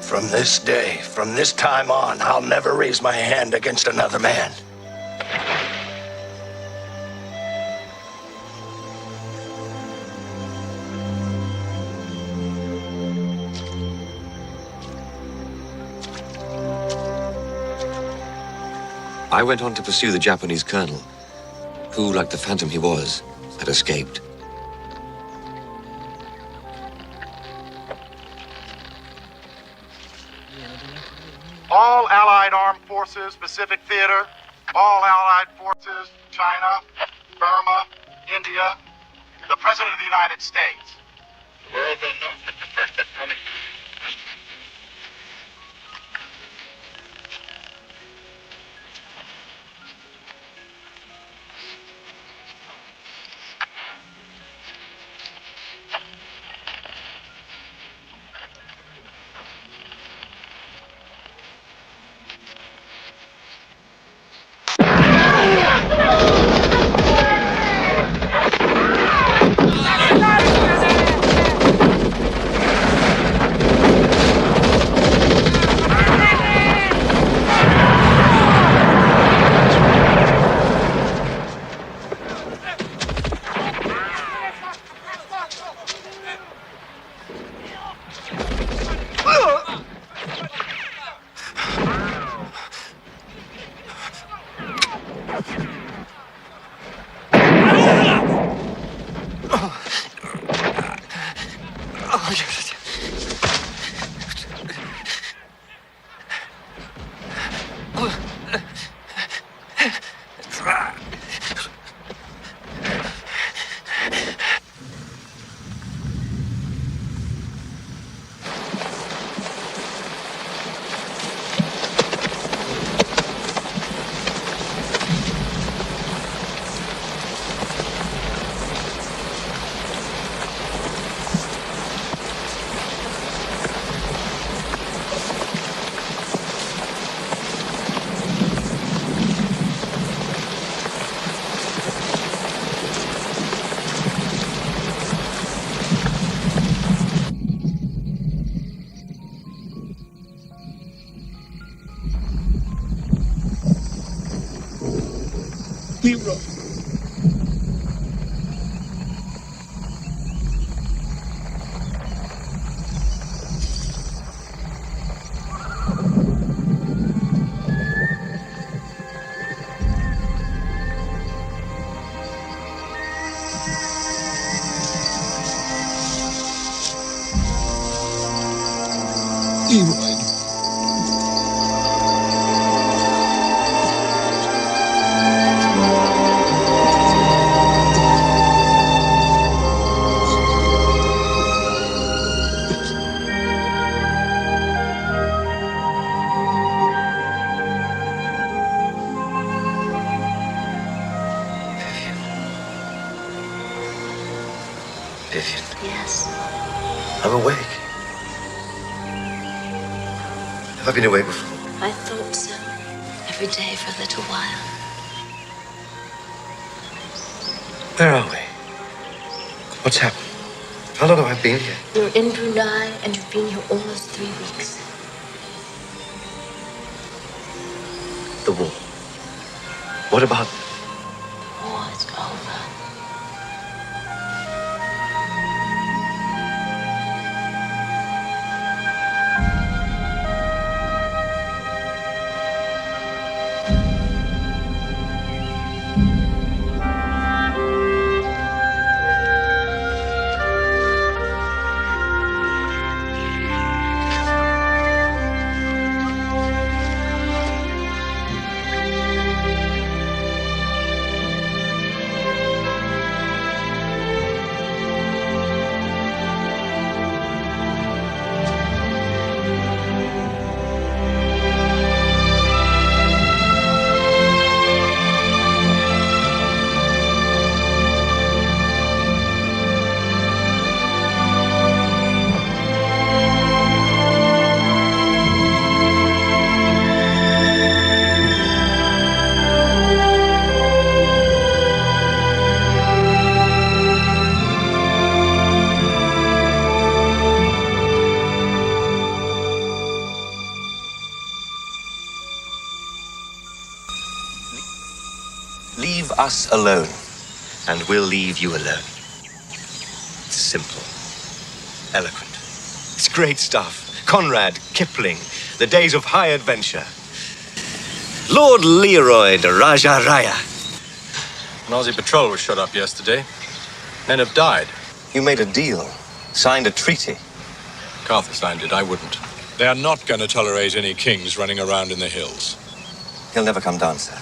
From this day, from this time on, I'll never raise my hand against another man. I went on to pursue the Japanese colonel, who, like the phantom he was, had escaped. All Allied Armed Forces, Pacific Theater. All Allied Forces, China, Burma, India. The President of the United States. The world will know that the first atomic... Hero. Hero. Vivian, Yes. I'm awake. Have I been awake before? I thought so. Every day for a little while. Where are we? What's happened? How long have I been here? You're in Brunei and you've been here almost 3 weeks. The war. What about... The war is over. us alone, and we'll leave you alone. It's simple, eloquent. It's great stuff. Conrad, Kipling, the days of high adventure. Lord Leroy de Raja Raya. An Aussie patrol was shot up yesterday. Men have died. You made a deal, signed a treaty. MacArthur signed it, I wouldn't. They are not going to tolerate any kings running around in the hills. He'll never come down, sir.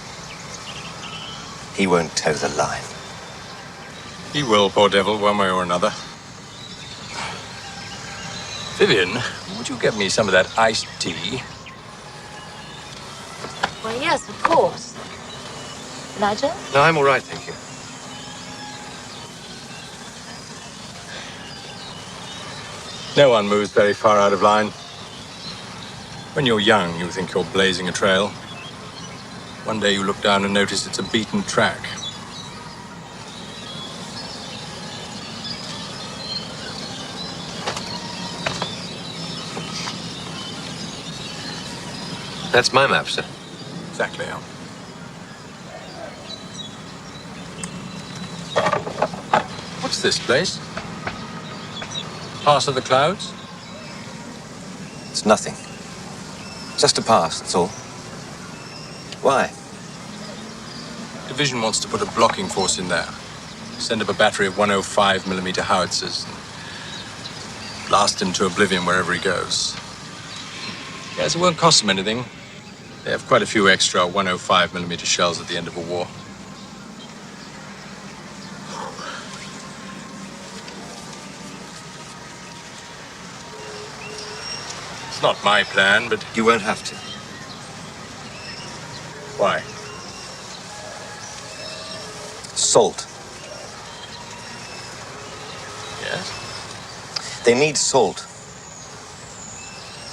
He won't toe the line. He will, poor devil, one way or another. Vivian, would you get me some of that iced tea? Well, yes, of course. Nigel? No, I'm all right, thank you. No one moves very far out of line. When you're young, you think you're blazing a trail. One day you look down and notice it's a beaten track. That's my map, sir. Exactly, Al. What's this place? Pass of the Clouds? It's nothing. Just a pass, that's all. Why? Division wants to put a blocking force in there. Send up a battery of 105mm howitzers and blast him to oblivion wherever he goes. Yes, it won't cost them anything. They have quite a few extra 105mm shells at the end of a war. It's not my plan, but... You won't have to. Why? Salt. Yes? They need salt.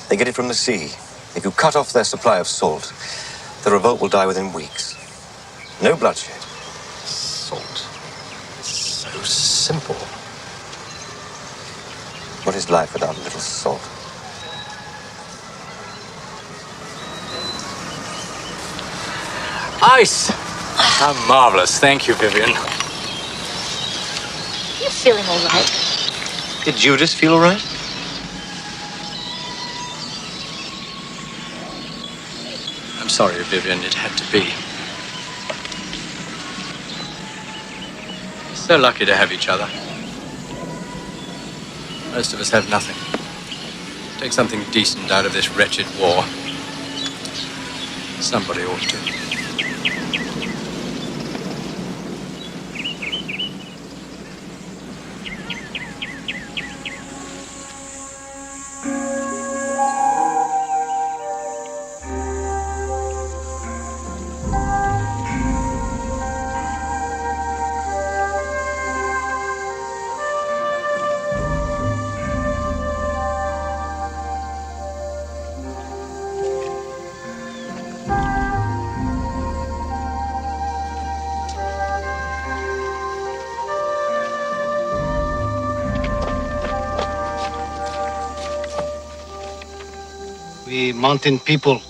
They get it from the sea. If you cut off their supply of salt, the revolt will die within weeks. No bloodshed. Salt. So simple. What is life without a little salt? Ice! How marvelous. Thank you, Vivian. You feeling all right? Did Judas feel all right? I'm sorry, Vivian. It had to be. So lucky to have each other. Most of us have nothing. Take something decent out of this wretched war. Somebody ought to. We mountain people,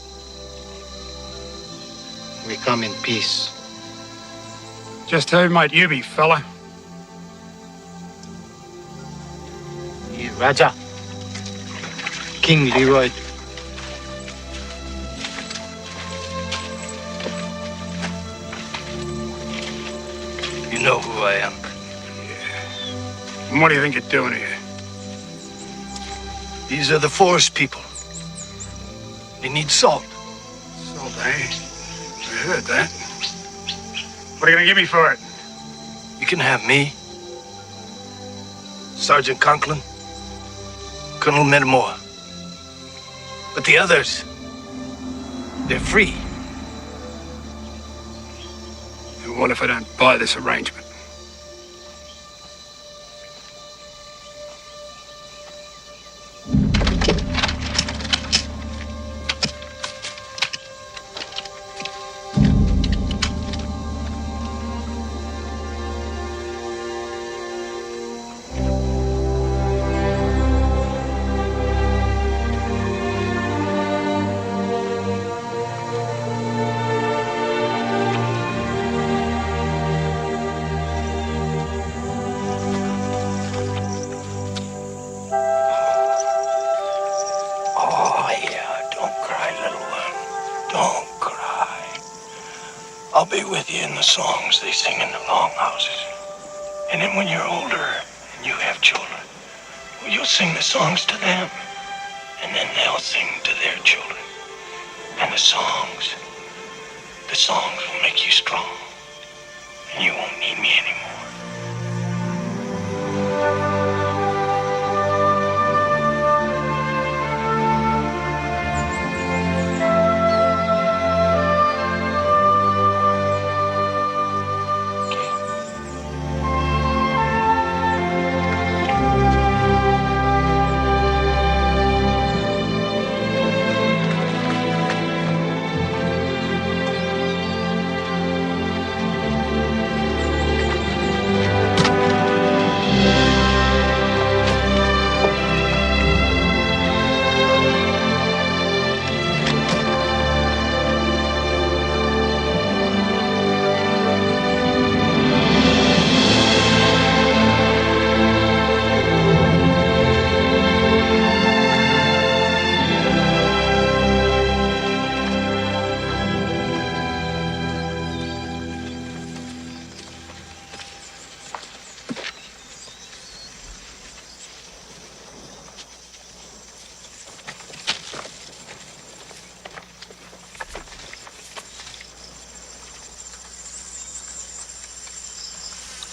we come in peace. Just who might you be, fella? Raja, King Leroy. You know who I am. And what do you think you're doing here? These are the forest people. They need salt. Salt, eh? I heard that. What are you gonna give me for it? You can have me, Sergeant Conklin, Colonel Metamore. But the others, they're free. And what if I don't buy this arrangement? be with you in the songs they sing in the longhouses. And then when you're older and you have children, well, you'll sing the songs to them. And then they'll sing to their children. And the songs will make you strong. And you won't need me anymore.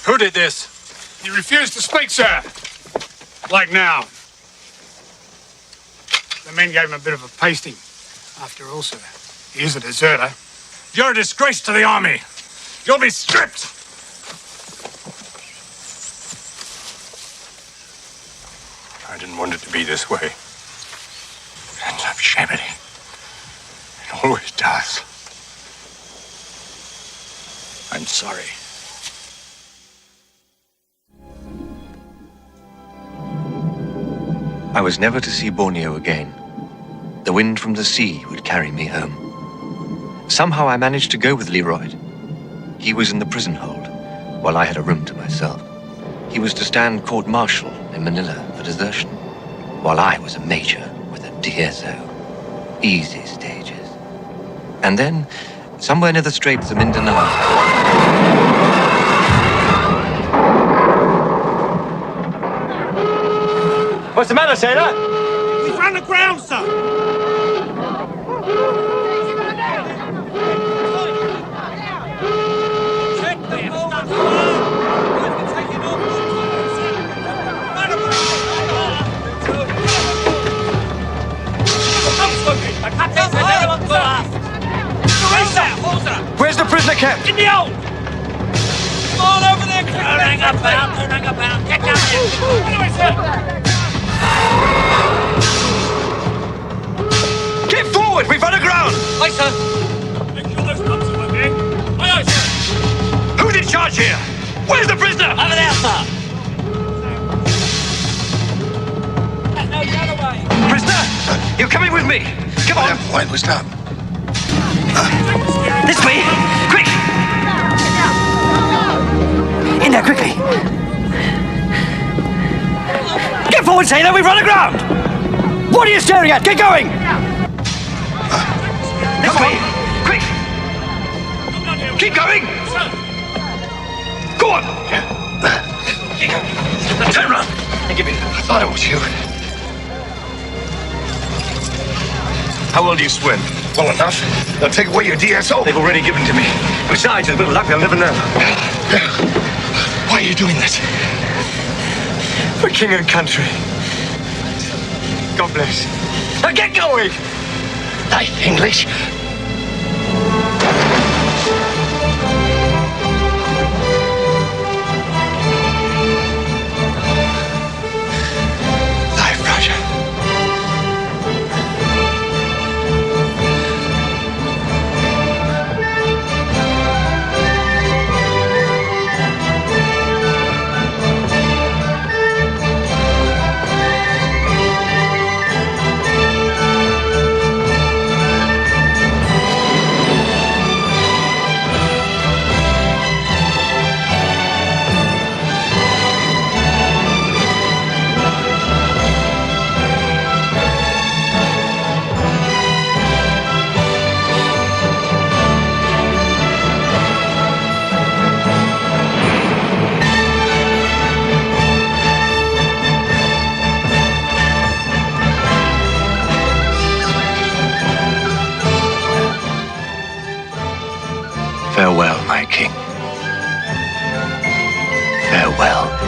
Who did this? He refused to speak, sir. Like now. The men gave him a bit of a pasting. After all, sir, he is a deserter. You're a disgrace to the army. You'll be stripped. I didn't want it to be this way. It ends up shabbily. It always does. I'm sorry. I was never to see Borneo again. The wind from the sea would carry me home. Somehow I managed to go with Leroyd. He was in the prison hold, while I had a room to myself. He was to stand court-martial in Manila for desertion, while I was a major with a DSO. Easy stages. And then, somewhere near the Straits of Mindanao, What's the matter, sailor? He's run aground, sir. Check the forward fire. We're taking on one time, sir. Run around. The captain's another one to us. Where's the prisoner kept? In the hold. Come on over there, quick. Don't hang about. Get down here. Anyway, sir. Get forward! We've run aground! Aye, sir. Make sure those guns are working. Aye, aye, sir. Who's in charge here? Where's the prisoner? Over there, sir. No, the other way. Prisoner, you're coming with me. Come on. Why, what's up? This way. Quick! In there, quickly. Get forward, sailor. We've run aground. What are you staring at? Get going. This way. Quick. Keep going. Go on. Turn around. Give me. I thought it was you. How well do you swim? Well enough. They'll take away your DSO. They've already given to me. Besides, with a little luck, they'll never know. Why are you doing this? For king and country. God bless. Now get going! Night English. Life, Roger. Farewell, my king. Farewell.